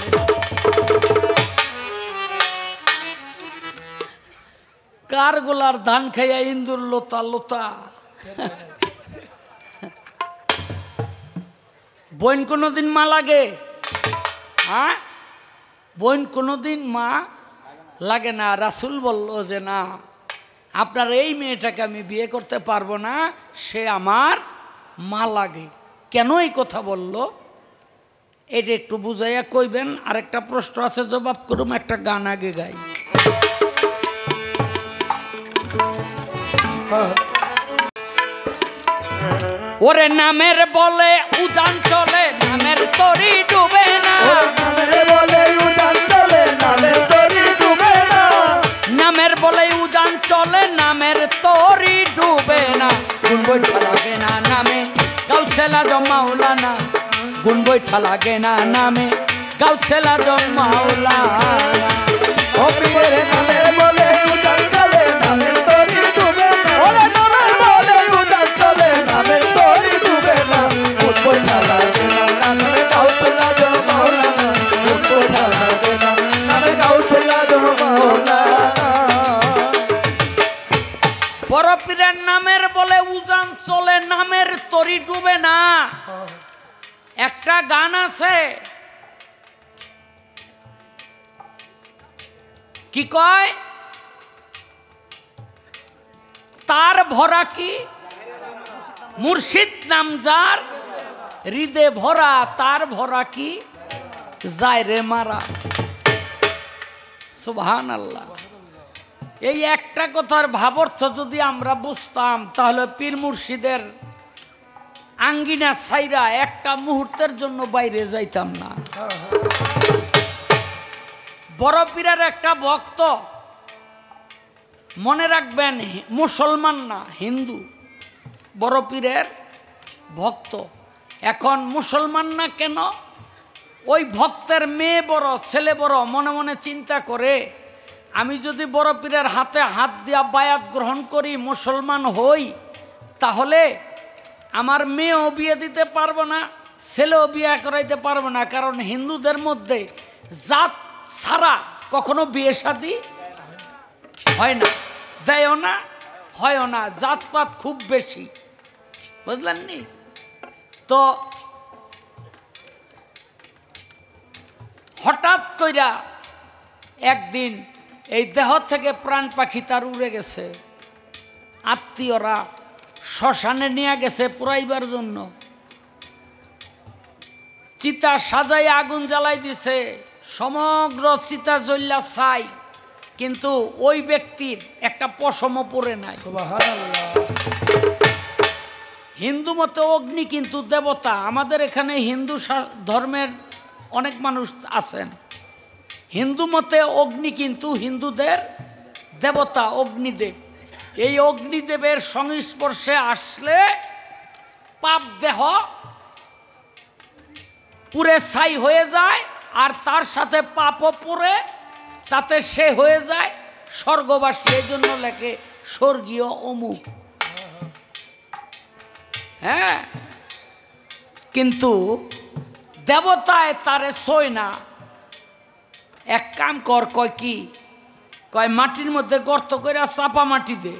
কার গোলার ধান খাইয়া ইন্দুর লোতা লোতা। বোন কোনোদিন মা লাগে? হ্যাঁ, বোন কোনোদিন মা লাগে না। রাসূল বলল যে না, আপনার এই মেয়েটাকে আমি বিয়ে করতে পারবো না, সে আমার মা লাগে। কেন এই কথা বলল এটা একটু বুঝাইয়া কইবেন। আরেকটা প্রশ্ন আছে, জবাব করুম, একটা গান আগে গাই। ওরে নামের বলে উজান চলে, নামের তরি ডুবে না। নামের বলে উজান চলে, নামের তরি ডুবে না। নামের বলে উজান চলে, নামের তরি ডুবে না। গুণ বৈঠা লাগে না নামে গাউছেলা মাওলানা। গুণ বৈঠা লাগে না নামে গাউছেলা মাওলানা। ও পীরের নামের বলে উজান চলে, নামের তরি ডুবে না। ওরে নামের বলে উজান চলে, নামের তরি ডুবে না। গুণ বৈঠা লাগে না নামে গাউছেলা মাওলানা। গুণ বৈঠা লাগে না নামে গাউছেলা মাওলানা। বড় পীরের নামের বলে উজান চলে, নামের তরি ডুবে না। একটা গান আছে, কি কয়? তার ভরা কি মুর্শিদ নাম যার হৃদে ভরা, তার ভরা কি যায় রে মারা। সুবহানাল্লাহ। এই একটা কথার ভাবার্থ যদি আমরা বুঝতাম তাহলে পীর মুর্শিদের আঙ্গিনা ছাইরা একটা মুহূর্তের জন্য বাইরে যাইতাম না। বড় পীরের একটা ভক্ত, মনে রাখবেন, মুসলমান না, হিন্দু। বড় পীরের ভক্ত। এখন মুসলমান না কেন? ওই ভক্তের মেয়ে বড়, ছেলে বড়, মনে মনে চিন্তা করে আমি যদি বড় পীরের হাতে হাত দিয়া বায়াত গ্রহণ করি, মুসলমান হই, তাহলে আমার মেয়েও বিয়ে দিতে পারবো না, ছেলেও বিয়ে করাইতে পারবো না। কারণ হিন্দুদের মধ্যে জাত ছাড়া কখনো বিয়ে শাদী হয় না, দেয়ও না, হয়ও না। জাতপাত খুব বেশি, বুঝলেন নি? তো হঠাৎ কইরা একদিন এই দেহ থেকে প্রাণ পাখি তার উড়ে গেছে। আত্মীয়রা শ্মশানে নিয়ে গেছে পুরাইবার জন্য। চিতা সাজাই আগুন জ্বালাই দিছে, সমগ্র চিতা জ্বললা ছাই, কিন্তু ওই ব্যক্তির একটা পশমও পড়ে নাই। হিন্দু মতে অগ্নি কিন্তু দেবতা। আমাদের এখানে হিন্দু ধর্মের অনেক মানুষ আছেন, হিন্দু মতে অগ্নি কিন্তু হিন্দুদের দেবতা, অগ্নিদেব। এই অগ্নিদেবের সংস্পর্শে আসলে পাপ দেহ পুরে ছাই হয়ে যায়, আর তার সাথে পাপও পড়ে, তাতে সে হয়ে যায় স্বর্গবাসী। এই জন্য লেখে স্বর্গীয় অমুক। হ্যাঁ, কিন্তু দেবতায় তারে সই না। এক কাম কর, কয় কি, কয় মাটির মধ্যে গর্ত করে চাপা মাটি দে।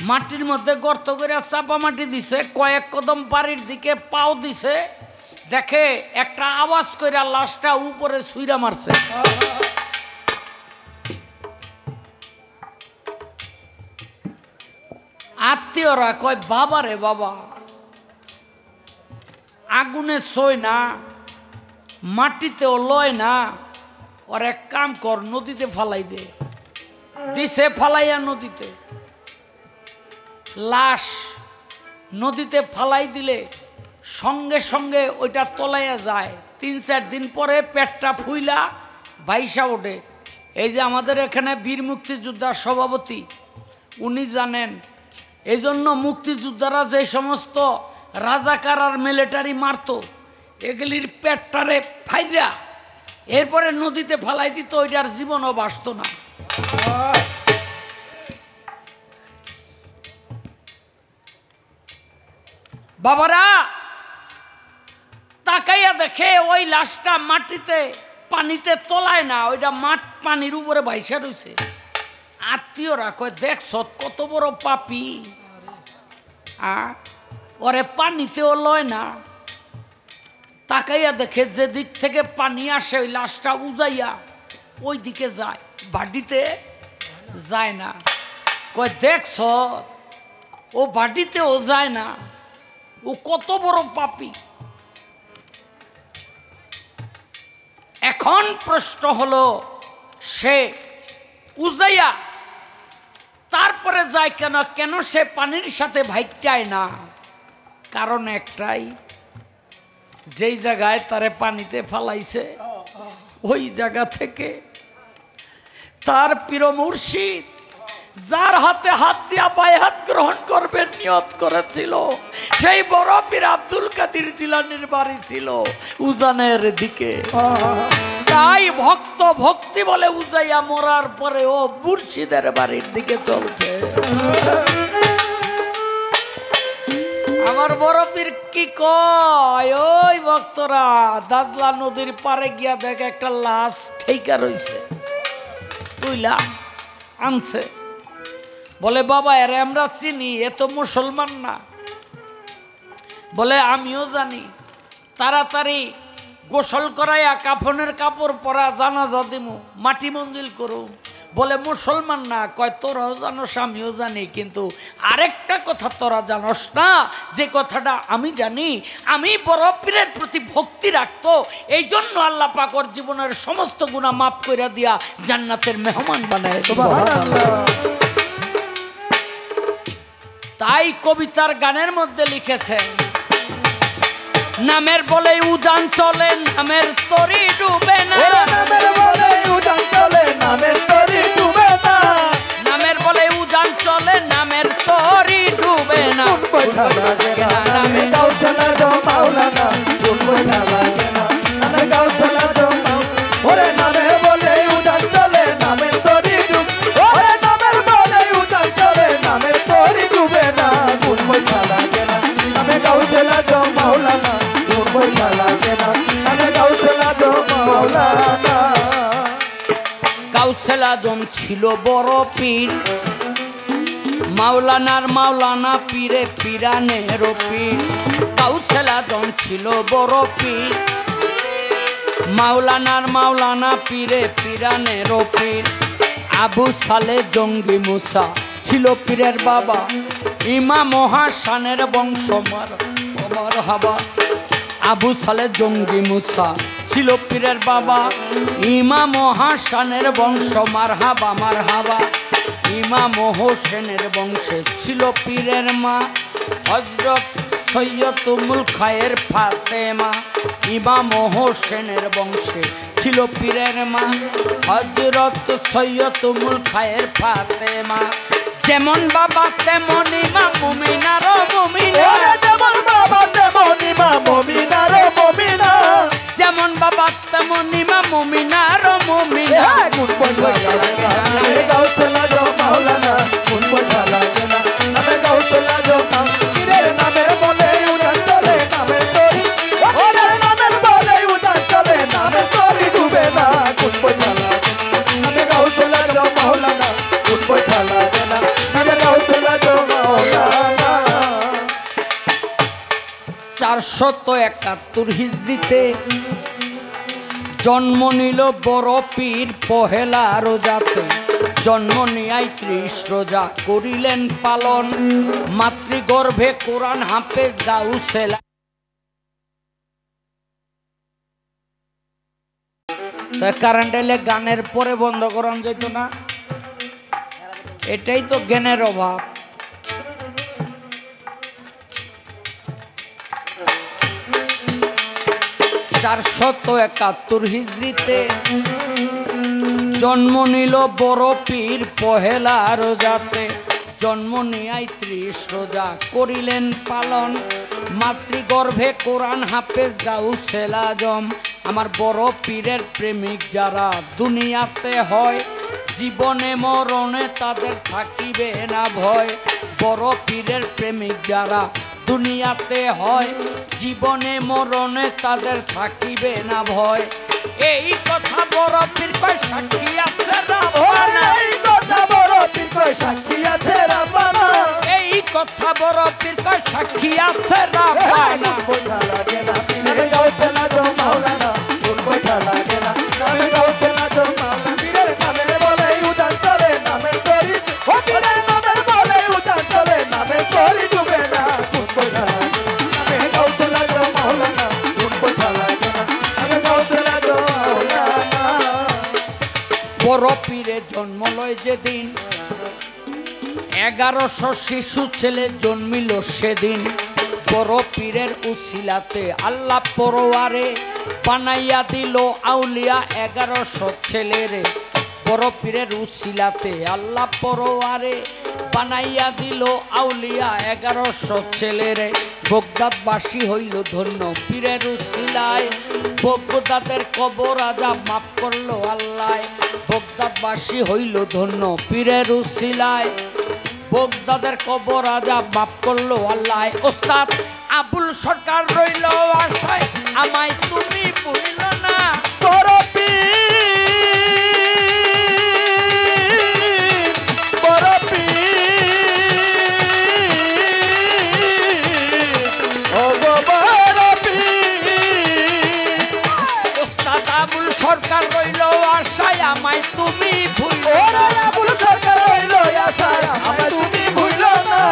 মাটির মধ্যে গর্ত করে চাপা মাটি দিছে, কয়েক কদম বাড়ির দিকে পাও দিছে, দেখে একটা আওয়াজ করে লাশটা উপরে ছুঁড়া মারছে। আত্মীয়রা কয় বাবা রে বাবা, আগুনে সই না, মাটিতেও লয় না, ওর এক কাম কর, নদীতে ফালাই দে। দিছে ফালাইয়া নদীতে। লাশ নদীতে ফালাই দিলে সঙ্গে সঙ্গে ওইটা তলাইয়া যায়। 3-4 দিন পরে পেটটা ফুইলা ভাইসা ওঠে। এই যে আমাদের এখানে বীর মুক্তিযোদ্ধার সভাপতি, উনি জানেন। এই জন্য মুক্তিযোদ্ধারা যে সমস্ত রাজাকার আর মিলিটারি মারত, এগুলির পেটটারে ফাইরা এরপরে নদীতে ফালাই দিত, ওইটার জীবনও বাঁচত না। বাবারা তাকাইয়া দেখে ওই লাশটা মাটিতে পানিতে তলায় না, ওইটা মাঠ পানির উপরে ভাইসা রয়েছে। আত্মীয়রা কয় দেখছ কত বড় পাপি, ওরে পানিতেও লয় না। তাকাইয়া দেখে যে দিক থেকে পানি আসে ওই লাশটা উজাইয়া ওই দিকে যায়, বাড়িতে যায় না। কয় দেখছ ও বাড়িতেও যায় না, ও কত বড় পাপি। এখন প্রশ্ন হলো, সে উজাইয়া তারপরে যায় কেন? কেন সে পানির সাথে ভাইটায় না? কারণ একটাই, যেই জায়গায় তারে পানিতে ফালাইছে ওই জায়গা থেকে তার প্রিয় মুর্শিদ, যার হাতে হাত দিয়া বায়াত গ্রহণ করবেন নিয়ত করেছিল, সেই বড় পীর আব্দুল কাদের জিলানীর বাড়ি ছিল উজানের দিকে। তাই ভক্ত ভক্তি বলে উজাইয়া মরার পরে ও মুর্শিদের বাড়ির দিকে চলছে। আমার বড় পীর কি কয়, ওই ভক্তরা দাজলা নদীর পারে গিয়া দেখে একটা লাশ ঠেকা রইছে, তুইলা আনছে। বলে বাবা এরে আমরা চিনি, এ তো মুসলমান না। বলে আমিও জানি। তাড়াতাড়ি গোসল করাইয়া কাফনের কাপড় পরা জানাজা দিমু, মাটি মঞ্জিল করুম। বলে মুসলমান না। কয় তোরাও জানোস, আমিও জানি, কিন্তু আরেকটা কথা তোরা জানোস না, যে কথাটা আমি জানি। আমি বড় পীরের প্রতি ভক্তি রাখতো, এই জন্য আল্লাহ পাক ওর জীবনের সমস্ত গুনাহ মাফ করে দিয়া জান্নাতের মেহমান বানায়। তাই কবিতার গানের মধ্যে লিখেছে, নামের বলে উজান চলে, নামের তরি ডুবে না। নামের বলে উজান চলে, নামের তরি ডুবে না। নামের বলে উজান চলে, নামের তরি ডুবে না। নামে গাও চলা দো মাওলানা, ডুবে না লাগে না। নামে গাও চলা দো ওরে, নামে বলে উজান চলে, নামের তরি ডুবে। ওরে নামের বলে উজান চলে, নামের তরি ডুবে না। ডুবে না লাগে না। নামে গাও চলা দো মাওলানা, ডুবে না লাগে না। নামে গাও চলা দো মাওলানা। গাউছেল আজম ছিল বড় পীর, মাওলানার মাওলানা পীরে পীরানের পীর। গাউছেল আজম ছিল বড় পীর, মাওলানার মাওলানা পীরে পীরানের পীর। আবু সালে জঙ্গি মুসা ছিল পীরের বাবা, ইমাম হাসানের বংশ মার হাবা আবু সালে জঙ্গি মুসা ছিল পীরের বাবা ইমাম হাসানের বংশ মার হাবা ইমাম হোসেনের বংশে ছিল পীরের মা হযরত সৈয়দ উম্মুল খায়ের ফাতেমা ইমাম হোসেনের বংশে ছিল পীরের মা হযরত সৈয়দ উম্মুল খায়ের ফাতেমা যেমন বাবা তেমন ইমাম মুমিনার মুমিনা যেমন বাবা তেমন ইমাম মুমিনার মুমিনা যেমন বাবা তেমন ইমাম মুমিনার মুমিনা কোন পয়সা লাগে না গাউসলা জো মাওলানা কোন পয়সা লাগে না নামে গাউসলা জো পীরের নামের বলে উড়ান চলে নামে তোরি ওরে নামের বলে উড়ান চলে নামে তোরি ডুবে না কোন পয়সা লাগে নামে গাউসলা জো মাওলানা কোন পয়সা লাগে না নামে গাউসলা জো মাওলানা 471 হিজরিতে জন্ম নিল বড় পীর পহেলা রোজাতে জন্ম নিয়াই 30 রোজা করিলেন পালন মাতৃগর্ভে কোরআন হাফেজ গাউসেলা কারেন্ট এলে গানের পরে বন্ধ করান যেত না এটাই তো জ্ঞানের অভাব 471 হিজরিতে জন্ম নিল বড় পীর পহেলা রোজাতে জন্ম নিয়াই 30 রোজা করিলেন পালন মাতৃগর্ভে কোরআন হাফেজ গাউসেল আজম আমার বড় পীরের প্রেমিক যারা দুনিয়াতে হয় জীবনে মরণে তাদের থাকিবে না ভয় বড় পীরের প্রেমিক যারা দুনিয়াতে হয় জীবনে মরণে তাদের থাকিবে না ভয় এই কথা বড় পীর কয় সাক্ষী আছে রাব্বানা এই কথা বড় পীর কয় সাক্ষী আছে রাব্বানা এই কথা বড় পীর কয় সাক্ষী আছে রাব্বানা পয়সা লাগে না নামে গাউসলা জো মাওলানা কোন পয়সা লাগে না নামে গাউসলা জো মাওলানা পীরের নামের বলে উড়ান চলে নামে তোরি ও পীরের নামের বলে উড়ান চলে নামে তোরি ডুবে না কোন পয়সা লাগে নামে গাউসলা জো মাওলানা কোন পয়সা লাগে না নামে গাউসলা জো মাওলানা বড় পীরের জন্ম লয় যেদিন 1100 শিশু ছেলে জন্মিল সেদিন বড় পীরের উসিলাতে আল্লাহ পরওয়ারে বানাইয়া দিল আউলিয়া 1100 ছেলেরে বড় পীরের উসিলাতে আল্লাহ পরওয়ারে বানাইয়া দিল আউলিয়া 1100 ছেলেরে বগদাদবাসী হইল ধন্য পীরের উসিলায় বগদাদের কবর আযাব মাফ করলো আল্লাহ বগদাদবাসী হইল ধন্য পীরের উসিলায় বগদাদের কবর আযাব মাফ করলো আল্লাহ ওস্তাদ আবুল সরকার রইল আশায় আমায় তুমি ভুলিল না বড় পীর বড় পীর ও গো বড় পীর ওস্তাদ আবুল সরকার রইল আশায় আমায় তুমি ভুলিল ওরে না আবুল সরকার হইল আশায় আমায় তুমি ভুইলো না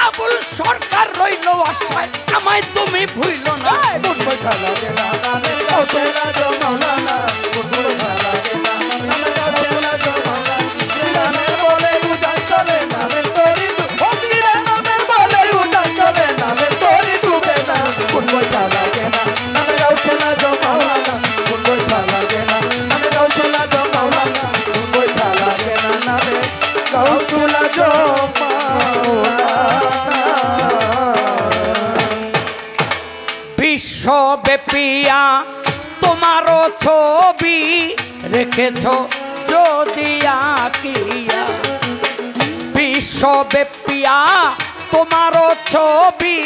আবুল সরকার রইল আশায় আমায় তুমি ভুলিল না কোন পয়সা লাগে না নামে গাউসলা জো মাওলানা কোন পয়সা লাগে না নামে গাউসলা জো মাওলানা নামের বলে উড়ান চলে নামে তোরি ও পীরের নামের বলে উড়ান চলে নামে তোরি ডুবে না কোন পয়সা লাগে না নামে গাউসলা জো মাওলানা কোন পয়সা লাগে না নামে গাউসলা জো মাওলানা কোন পয়সা লাগে না নামে গাউসলা জো মাওলানা বিশ্বব্যাপিয়া তোমারও ছবি রেখেছ যদি আঁকিয়া বিশ্বব্যাপিয়া তোমারও ছবি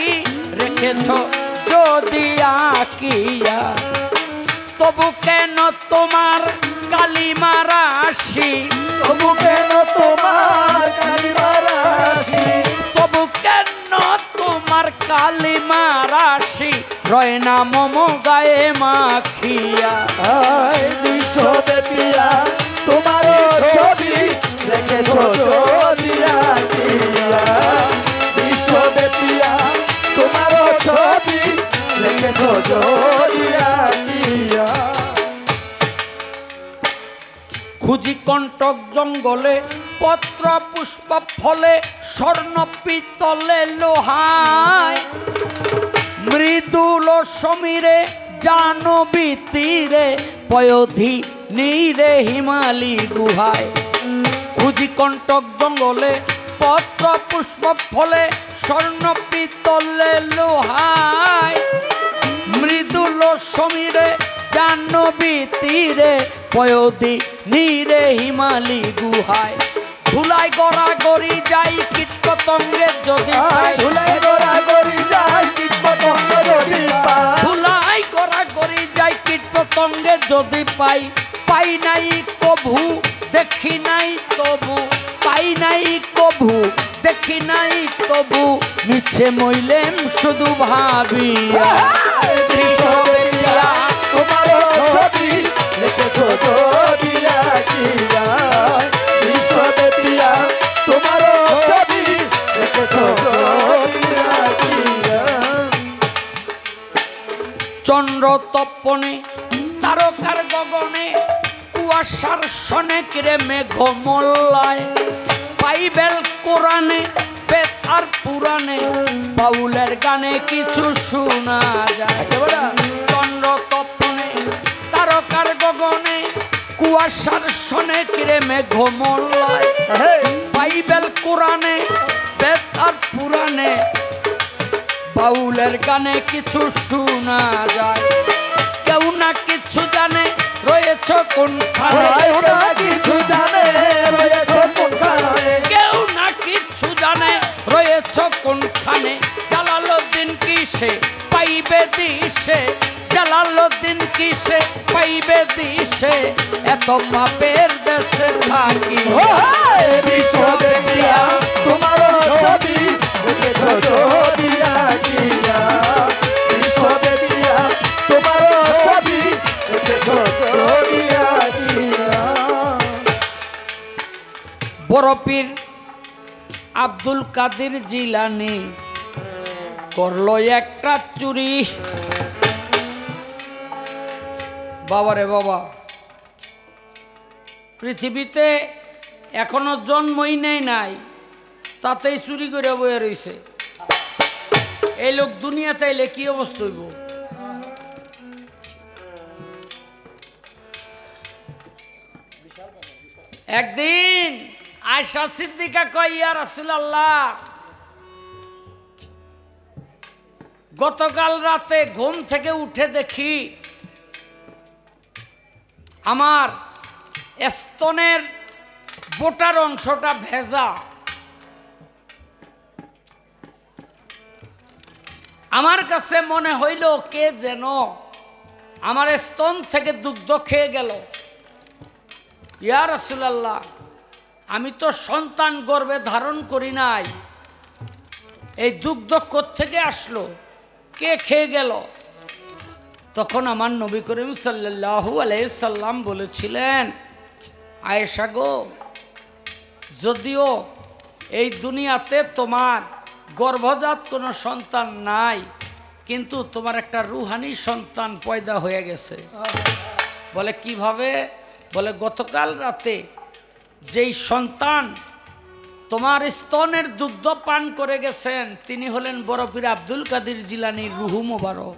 রেখেছ যদি আঁকিয়া তবু কেন তোমার কালিমা রাশি তবু কেন তোমার কালিমা রাশি তবু কেন তোমার কালিমা রাশি রয় না মম গায়ে মাখিয়া আয় বিশ্বব্যাপিয়া তোমার ছবি রেখেছো যদি আঁকিয়া কণ্টক জঙ্গলে পত্র পুষ্প ফলে স্বর্ণ পিতলে লোহায় মৃদুল সমীরে জানবী তীরে পয়োধি নীরে হিমালি গুহায় খুঁজি কণ্টক জঙ্গলে পত্র পুষ্প ফলে স্বর্ণ পিতলে লোহায় মৃদুল সমীরে জাহ্নবী তীরে পয়োধি নীরে হিমালি গুহায় ধুলাই গড়া গড়ি যাই কীট পতঙ্গে যদি ধুলাই গোরা গরি যায় কীট পতঙ্গ যদি পাই ধুলাই গড়া গড়ি যাই কীট পতঙ্গে যদি পাই পাই নাই কভু দেখি নাই তবু পাই নাই কভু দেখি নাই তবু মিছে মইলেম শুধু ভাবিয়া তোমার ছবি লিখেছো যদি রাখিয়া বিশ্বদেবিয়া তোমার ছবি লিখেছো যদি রাখিয়া চন্দ্র তপনে তারকার গগনে কুয়াশার সনে কিরে মেঘ মোল্লায় বাইবেল কোরআনে বেদ আর পুরাণে বাউলের গানে কিছু শোনা যায় চন্দ্র তপনে তারকার গগনে কুয়াশার সনে কিরে মেঘ মোল্লায় বাইবেল কোরআনে বেদ আর পুরাণে বাউলের গানে কিছু শোনা যায় কেউ না কিছু জানে রয়েছ কোনখানে কিছু জানে রয়েছে কোনখানে কেউ না কিছু জানে রয়েছ কোনখানে জালালউদ্দিন কিসে পাইবে দিশে জালালউদ্দিন কিসে পাইবে দিশে এত পাপের দেশে থাকি বিশ্বদেবিয়া তোমার ছবি লিখেছো যদি রাখিয়া বিশ্বদেবিয়া তোমার ছবি লিখেছো যদি রাখিয়া বড় পীর আব্দুল কাদের জিলানী করলো একটা চুরি বাবারে বাবা পৃথিবীতে এখনো জন্মই নাই তাতেই চুরি করে বয়ে রয়েছে এই লোক দুনিয়াতে এলে কি অবস্থা হইব একদিন আয়েশা সিদ্দিকা কয় ইয়া রাসূলুল্লাহ গতকাল রাতে ঘুম থেকে উঠে দেখি আমার স্তনের বোটার অংশটা ভেজা আমার কাছে মনে হইল কে যেন আমার স্তন থেকে দুগ্ধ খেয়ে গেল ইয়া রাসূলুল্লাহ আমি তো সন্তান গর্ভে ধারণ করি নাই এই দুগ্ধ কোত্থেকে আসলো কে খেয়ে গেল তখন আমার নবী করিম সাল্লাল্লাহু আলাইহি সাল্লাম বলেছিলেন আয়েশা গো যদিও এই দুনিয়াতে তোমার গর্ভজাত কোনো সন্তান নাই কিন্তু তোমার একটা রুহানি সন্তান পয়দা হয়ে গেছে বলে কিভাবে বলে গতকাল রাতে যেই সন্তান তোমার স্তনের দুগ্ধ পান করে গেছেন তিনি হলেন বড় পীর আব্দুল কাদের জিলানীর রুহু মোবারক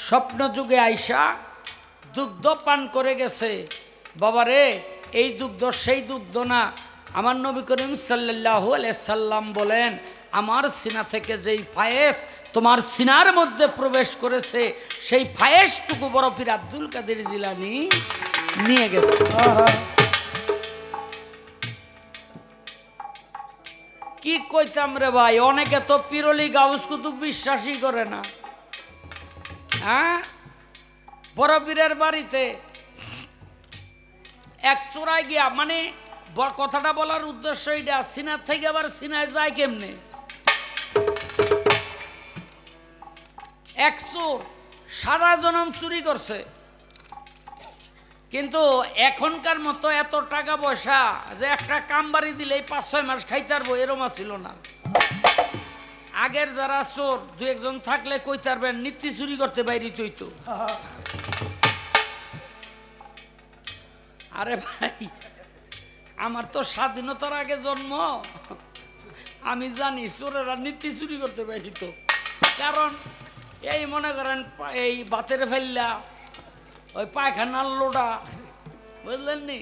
স্বপ্ন যুগে আয়েশা দুগ্ধ পান করে গেছে বাবারে এই দুগ্ধ সেই দুগ্ধ না আমার নবী করিম সাল্লাল্লাহু আলাইহি সাল্লাম বলেন আমার সিনা থেকে যেই ফায়েস তোমার সিনার মধ্যে প্রবেশ করেছে সেই ফায়েসটুকু বড় পীর আব্দুল কাদের জিলানী নিয়ে গেছে কি কইতাম রে ভাই অনেকে তো পিরলি গাউস কুতুব বিশ্বাসই করে না হ্যাঁ বড় পীরের বাড়িতে এক চোরাই গিয়া মানে কথাটা বলার উদ্দেশ্য এটা সিনার থেকে আবার সিনায় যায় কেমনে এক চোর সারা জনম চুরি করছে কিন্তু এখনকার মতো এত টাকা পয়সা যে একটা কামবাড়ি দিলে ৫-৬ মাস খাইতে পারবো এরম ছিল না আগের যারা চোর দু একজন থাকলে কইতে পারবেন নীতি চুরি করতে বাইরে তৈতো আরে ভাই আমার তো স্বাধীনতার আগে জন্ম, আমি জানি চোরেরা নীতি চুরি করতে পারি তো। কারণ এই মনে করেন এই বাতের ফেললা, ওই পায়খানার লোডা, বুঝলেন নি,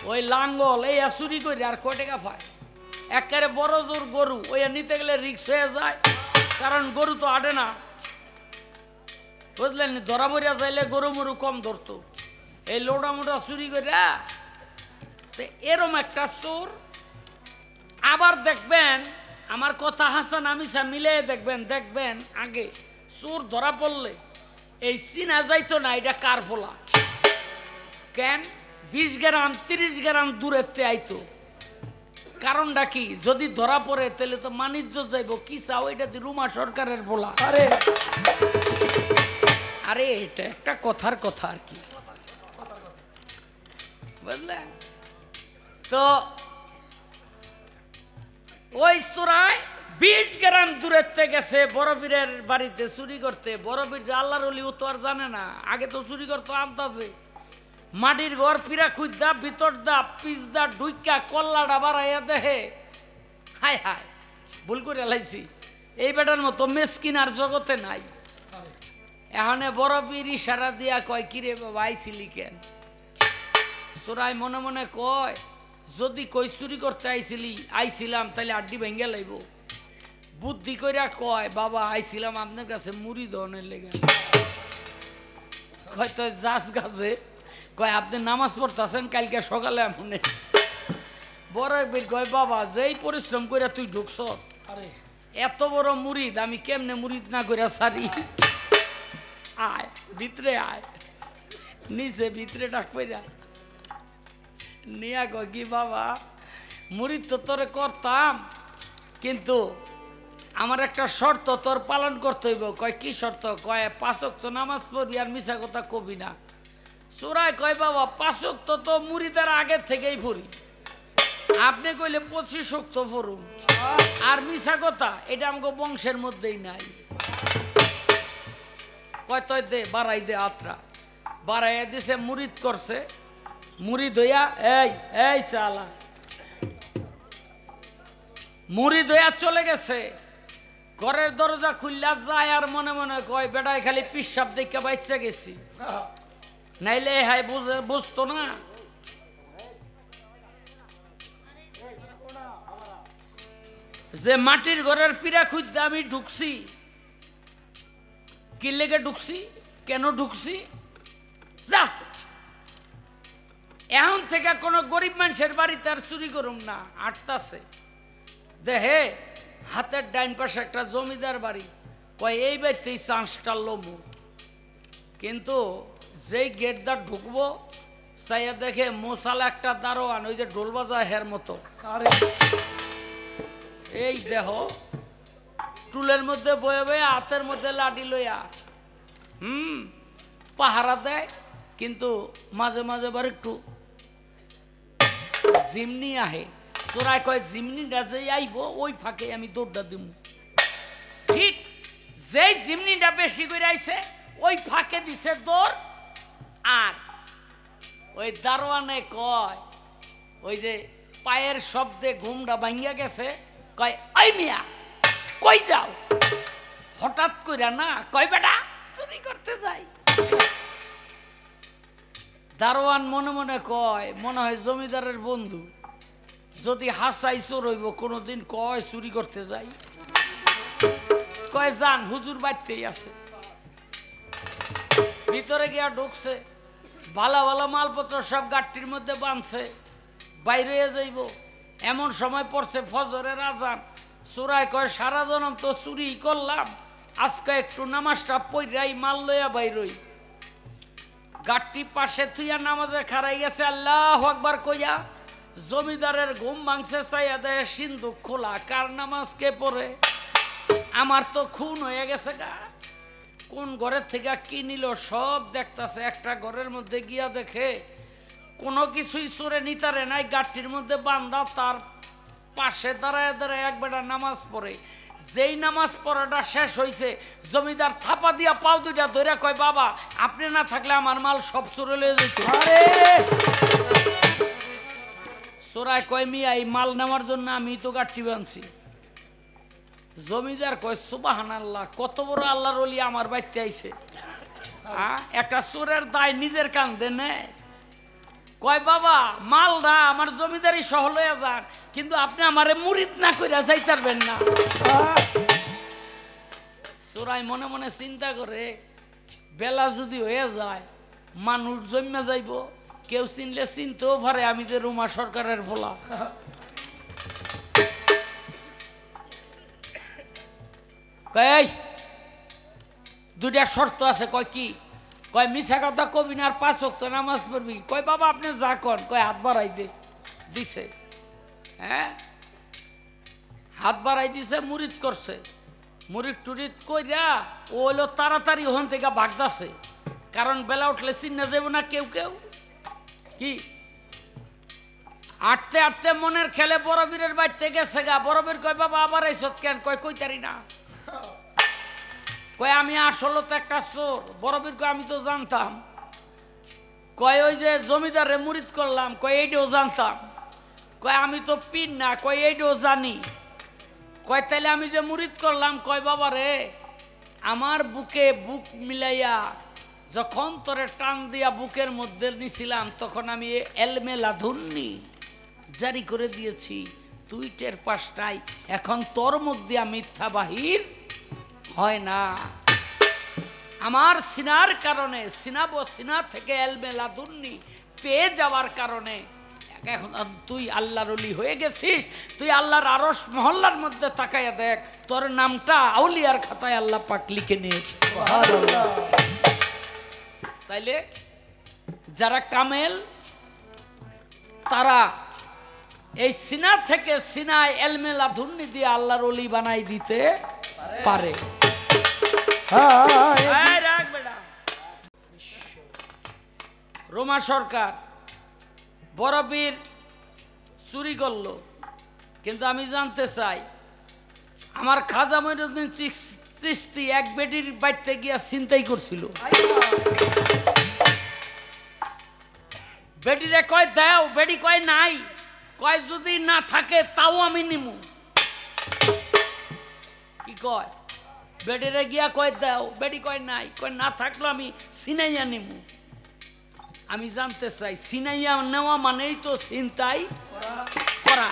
ওই লাঙ্গল এই চুরি করি আর কয় টাকা পায়। একেবারে বড় জোর গরু ওই নিতে গেলে রিক্স হয়ে যায়, কারণ গরু তো আটে না, বুঝলেন নি। ধরা মরিয়া যাইলে গরু মরু কম ধরতো, এই লোডা মোটা চুরি করিয়া। তো এরম একটা চোর। আবার দেখবেন আমার কথা হাসান আমিসা মিলে দেখবেন, দেখবেন আগে চোর ধরা পড়লে এই চিনা যাইতো না এটা কার ফোলা। কেন 20 গ্রাম 30 গ্রাম দূরেতে আইতো। কারণটা কি, যদি ধরা পড়ে তাহলে তো মানিজ্য যাইব। কি চাও, এটা রুমা সরকারের বলা। আরে এটা একটা কথার কথা আর কি, বুঝলেন। তো ওই চোরাই 20 গ্রাম দূরেতে গেছে বড়বীরের বাড়িতে চুরি করতে। বড়বীর যে আল্লাহর ওলি ও তো আর জানে না, আগে তো চুরি করতো আন্দাজে। মাটির ঘর পিরা খুঁজদা, ভিতর দা পিস দা ডুইকা কল্লাটা বাড়াইয়া দেহে। হায় হায় ভুল করে লাইছি, এই বেটার মতো মেসকিন আর জগতে নাই। এখানে বড়বীর ইশারা দিয়া কয়, কিরে বাবা আইছিলি কেন? চোরাই মনে মনে কয়, যদি কই চুরি করতে আইছিলাম তাহলে আড্ডি ভেঙ্গে লাইব। বুদ্ধি কইরা কয়, বাবা আইছিলাম আপনার কাছে মুড়ি দনের লেগে। কয় তো যাস গাছে, কয় আপনি নামাজ পড়তেছেন কালকে সকালে মনে। বড়বীর কয়, বাবা যেই পরিশ্রম কইরা তুই ঢুকছ, আরে এত বড় মুড়িদ আমি কেমনে মুড়িদ না কইরা সারি। আয় ভিতরে আয়, নিচে ভিতরে ডাক পইরা নিয়া কয়, কি বাবা মুড়িদ তো তোরে করতাম, কিন্তু আমার একটা শর্ত তোর পালন করতে হইব। কয় কি শর্ত? কয় 5 ওয়াক্ত নামাজ পড়বি আর মিছা কথা কবি না। চোরাই কয়, বাবা 5 ওয়াক্ত তো মুড়িদার আগের থেকেই পড়ি, আপনি কইলে 25 ওয়াক্ত পড়ুন। আর মিছা কথা এটা আমাকে বংশের মধ্যেই নাই। কয় তয় দে, বাড়াই দে। আত্রা বাড়াইয়া দিছে, মুড়িদ করছে। মুড়ি দইয়া এই চালা মুড়ি দইয়া চলে গেছে। ঘরের দরজা খুললা যায় আর মনে মনে কয়, বেটায় খালি পিসাব দেখে বাইচা গেছি, নাইলে হাই বুঝতো না। যে মাটির ঘরের পিড়া খুঁজতে আমি ঢুকছি, কি লেগে ঢুকছি, কেন ঢুকছি, যা এখন থেকে কোনো গরিব মানুষের বাড়িতে আর চুরি করুম না। আটতাছে দেহে হাতের ডাইন পাশে একটা জমিদার বাড়ি। কয় এই বাড়িতেই চান্সটা লমু। কিন্তু যেই গেটদার ঢুকবো চাইয়া দেখে মশাল একটা দারোয়ান, ওই যে ঢোল বাজায় হের মতো। আরে এই দেহ টুলের মধ্যে বয়ে বয়ে হাতের মধ্যে লাঠি লইয়া পাহারা দেয়। কিন্তু মাঝে মাঝে বার একটু জিমনি আহে। চোরাই কয়, জিমনিটা যে আইব ওই ফাঁকে আমি দৌড়টা দিব। ঠিক যেই জিমনিটা বেশি করে আইছে ওই ফাঁকে দিছে দৌড়। আর ওই দারোয়ানে কয়, ওই যে পায়ের শব্দে ঘুমটা ভাঙ্গা গেছে, কয় ওই মিয়া কই যাও? হঠাৎ কইরা না, কয় বেটা চুরি করতে যাই। দারোয়ান মনে মনে কয়, মনে হয় জমিদারের বন্ধু, যদি হাসাই চোর হইব কোনোদিন, কয় চুরি করতে যাই। কয় যান, হুজুর বাড়তেই আছে। ভিতরে গিয়া ঢুকছে, ভালো ভালো মালপত্র সব গাড়ির মধ্যে বাঁধছে, বাইরে যাইব। এমন সময় পড়ছে ফজরের আজান। চোরাই কয়, সারা জনম তো চুরি করলাম, আজকে একটু নামাজটা পড়াই মাল লইয়া বাইরই। গাড়ি পাশে থুইয়া নামাজে খারাই গেছে, আল্লাহু আকবার কইয়া। জমিদারের ঘুম ভাঙছে, চাইয়া দেয় সিন্ধুক খোলা। কার নামাজ কে পড়ে? আমার তো খুন হয়ে গেছে গা। কোন ঘরের থেকে কি নিল সব দেখতাছে। একটা ঘরের মধ্যে গিয়া দেখে কোনো কিছুই চোরে নিতারে নাই, গাড়ির মধ্যে বান্ধা। তার পাশে দাঁড়ায় দাঁড়ায় এক বেটা নামাজ পড়ে। যেই নামাজ পড়াটা শেষ হয়েছে, জমিদার থাপা দিয়া পাও দুইটা ধরে কয়, বাবা আপনি না থাকলে আমার মাল সব চোরে লয়ে যেত। চোরাই কয় মিয়া এই মাল নেওয়ার জন্য আমি তো গাঠি বানছি। জমিদার কয় সুবহানাল্লাহ, কত বড় আল্লাহর ওলি আমার বাড়িতে আইছে। একটা চোরের দায় নিজের কান্দে নেয়। কয় বাবা মালটা আমার জমিদারি সহ লইয়া যান, কিন্তু আপনি আমারে মুরিদ না কইরা যাইতে পারবেন না। চোরাই মনে মনে চিন্তা করে বেলা যদি হয়ে যায় মানুষ জন্মে যাইব, কেউ চিনলে চিনতেও পারে আমি যে রুমা সরকারের ভোলা। কয় দুইটা শর্ত আছে। কয় কি? কয় মিছা কথা কবি না আর 5 ওয়াক্ত নামাজ পড়বি। কয় বাবা আপনি যা কন। কয় হাত বাড়াই দিছে। হ্যাঁ হাত বাড়াই দিছে, মুরিদ করছে। মুরিদ টুরিদ কইরা ও হইলো তাড়াতাড়ি ওখান থেকে ভাগদাছে, কারণ বেলা উঠলে চিন্না যাব না কেউ কেউ। কি আটতে আটতে মনের খেলে বড়বীরের বাড়িতে গেছে গা। বড়বীর কয় বাবা আবার আইসত কেন? কয় কইতারি না। কয় আমি আসলে তো একটা চোর। বড়বীর কয় আমি তো জানতাম। কয় ওই যে জমিদারে মুরিদ করলাম। কয় এইটাও জানতাম। কয় আমি তো পিন না। কয় এইটাও জানি। কয় তাইলে আমি যে মুরিদ করলাম। কয় বাবা রে আমার বুকে বুক মিলাইয়া যখন তোরে টান দিয়া বুকের মধ্যে নিছিলাম, তখন আমি এলমে লাধুন্নি জারি করে দিয়েছি, তুই টের পাস নাই। এখন তোর মধ্যে মিথ্যা বাহির হয় না। আমার সিনার কারণে, সিনা থেকে এলমে লাদুন্নি পেয়ে যাওয়ার কারণে এখন তুই আল্লাহর ওলি হয়ে গেছিস। তুই আল্লাহর আরশ মহল্লার মধ্যে তাকাইয়া দেখ, তোর নামটা আউলিয়ার খাতায় আল্লাহ পাক লিখে নিয়েছে। তাইলে যারা কামেল তারা এই সিনা থেকে সিনায় এলমে লাদুন্নি দিয়ে আল্লাহর ওলি বানাই দিতে পারে। রোমা সরকার বড়বীর চুরি করলো, কিন্তু আমি জানতে চাই আমার খাজা মঈনুদ্দিন চিশতি এক বেডির বাড়িতে গিয়া ছিনতাই করছিল। বেডিরে কয় দাও, বেডি কয় নাই। কয় যদি না থাকে তাও আমি নিমু। কি কয়? বেডিরে গিয়া কয় দাও, বেডি কয় নাই। কয় না থাকলো আমি ছিনাইয়া নিমু। আমি জানতে চাই ছিনাইয়া নেওয়া মানেই তো ছিনতাই করা।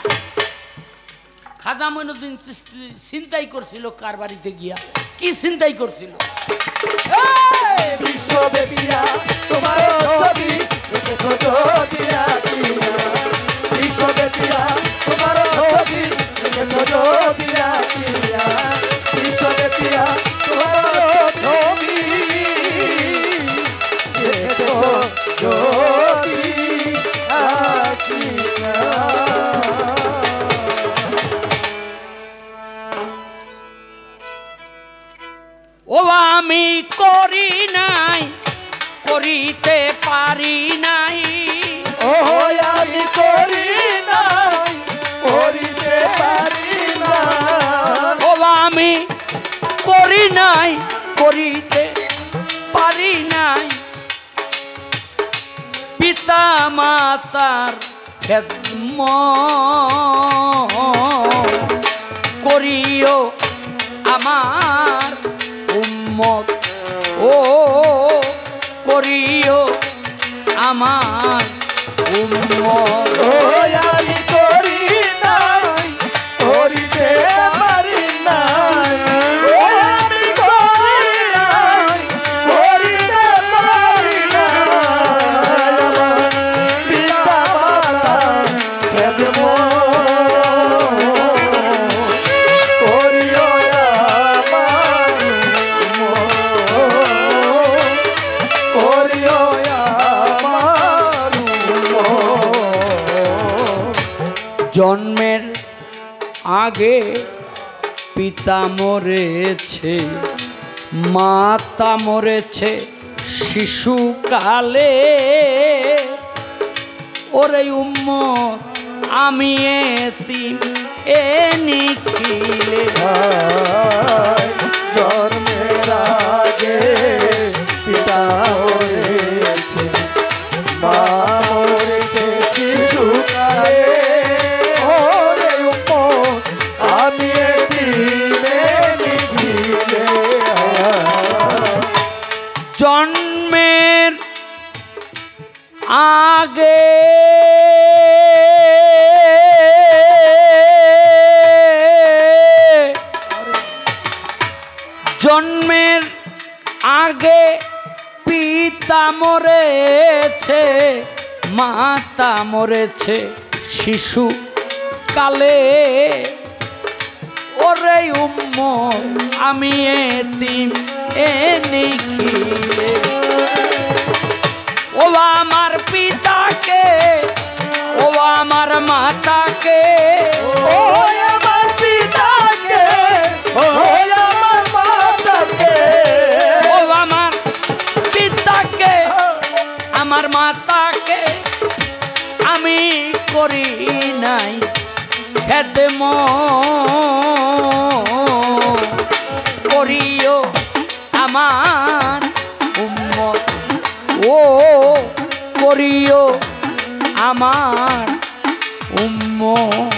খাজা মঈনুদ্দিন চিশতি ছিনতাই করছিল কার বাড়িতে গিয়া? কি ছিনতাই করছিল? বিশ্বব্যাপীরা তোমার ছবি বিশ্বব্যাপীরা তোমার ছবি বিশ্বব্যাপীরা তোমার ছবি ও আমি করি নাই, করিতে পারি নাই। ও আমি করি নাই, করিতে পারি না। ও আমি করি নাই, করিতে পারি নাই। পিতা মাতার খেদমত করিও আমার উম্মত। ও করিও আমার উম্মত। ও আমি করি নাই, করিতে পারি না। ও আমি করি নাই, করিতে পারি না। পিতা মাতা করিও আমার করিও আমার জন্মের আগে পিতা মরেছে, মাতা মরেছে শিশুকালে। ওরে উম্মত আমি এতিম এ নিখিলে। জন্মের আগে পিতা মরেছে, মা মরেছে শিশুকালে। জন্মের আগে পিতা মরেছে, মাতা মরেছে শিশু কালে। ওরে উম্মত আমি এতিম এনে খিলে। ও আমার পিতাকে, ও আমার মাতাকে, ও আমার পিতাকে, ও আমার মাতাকে, ও আমার পিতাকে, আমার মাতাকে আমি করি নাই খেদমত। করিও আমার উম্মত, ও করিও আমার উম্মত।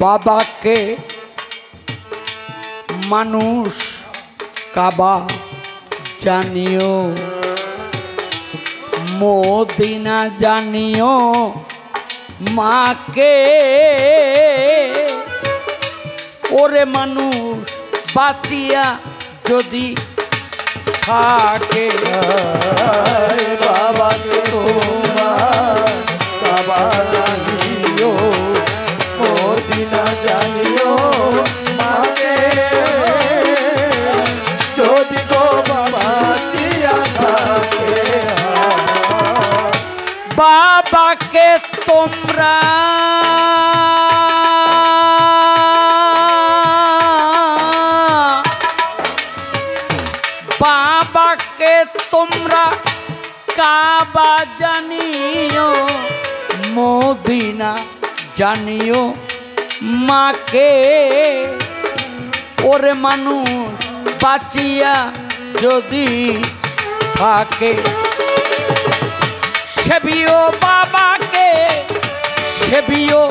বাবাকে মানুষ কাবা জানিও, মদিনা জানিও মাকে। ওরে মানুষ বাঁচিয়া যদি থাকে, বাবাকে তোমার বাবা জানিও, মদিনা জানিও মাকে। যদি গো বাবা দিয়া থাকে, বাবাকে তোমরা বাবাকে তোমরা কাবা জানিও, মদিনা জানিও মাকে। ওরে মানুষ বাঁচিয়া যদি থাকে, সেবিও বাবাকে, সেবিও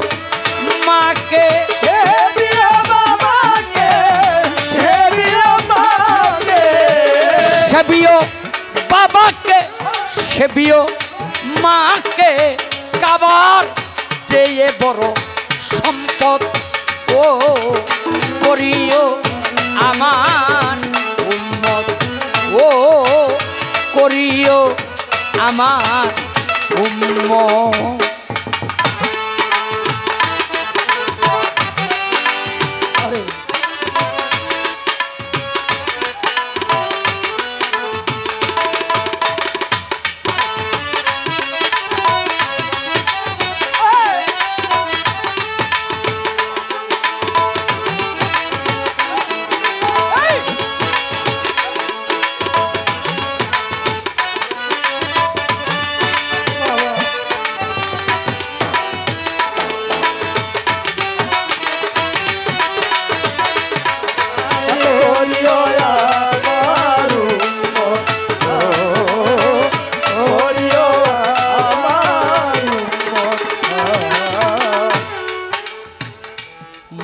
মাকে, সেবিও বাবাকে, সেবিও মাকে, সেবিও বাবাকে, সেবিও মাকে। কাবার যে বড় সম্পদ, ও করিও আমার উম্মত, ও করিও আমার উম্মত।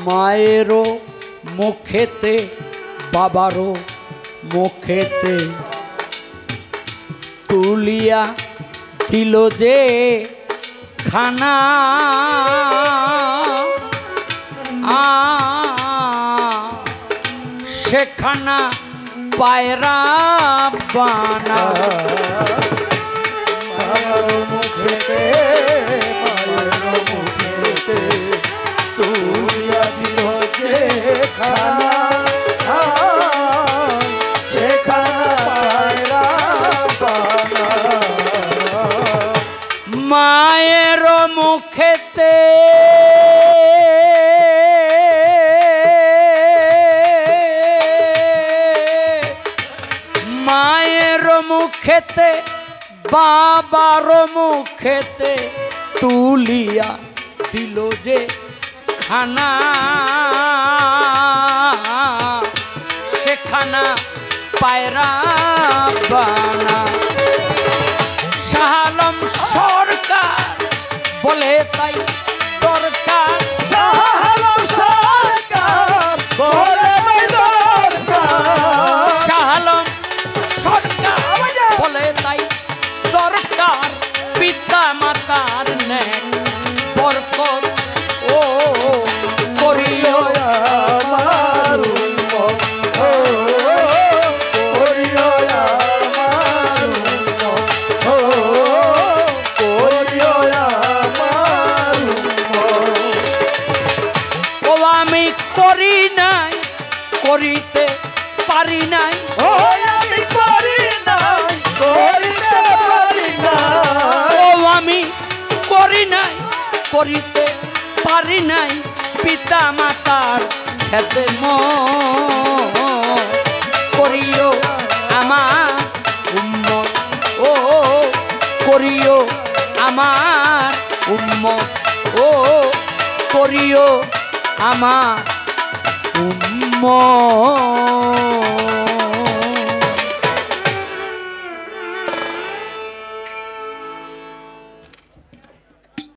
মায়েরও মুখেতে বাবারও মুখেতে তুলিয়া দিল যে খানা, সেখানা পায়রা বানা। মুখেতে মায়ের মুখেতে তুলিয়া দিল যে খানা, সেখানা পায়রা বানা। মায়ের মুখেতে মায়ের মুখেতে বাবার মুখেতে তুলিয়া দিল যে খানা সেখানা পায়রা বানা শাহ আলম সরকার বলে তাই দরকার শাহ আলম সরকার বলে তাই দরকার শাহ আলম সরকার বলে তাই দরকার পিতা মাতার নেক বরকত ও করিও আমার উম্মত ও করিও আমার উম্মত ও করিও আমার উম্মত ও আমি করি নাই করিতে পারি নাই ও আমি করি নাই করিতে পারি না ও আমি করি নাই করিতে পারি নাই পিতা মাতার খেতে করিও আমার উম্মত ও করিও আমার উম্মত ও করিও আমার উম্মত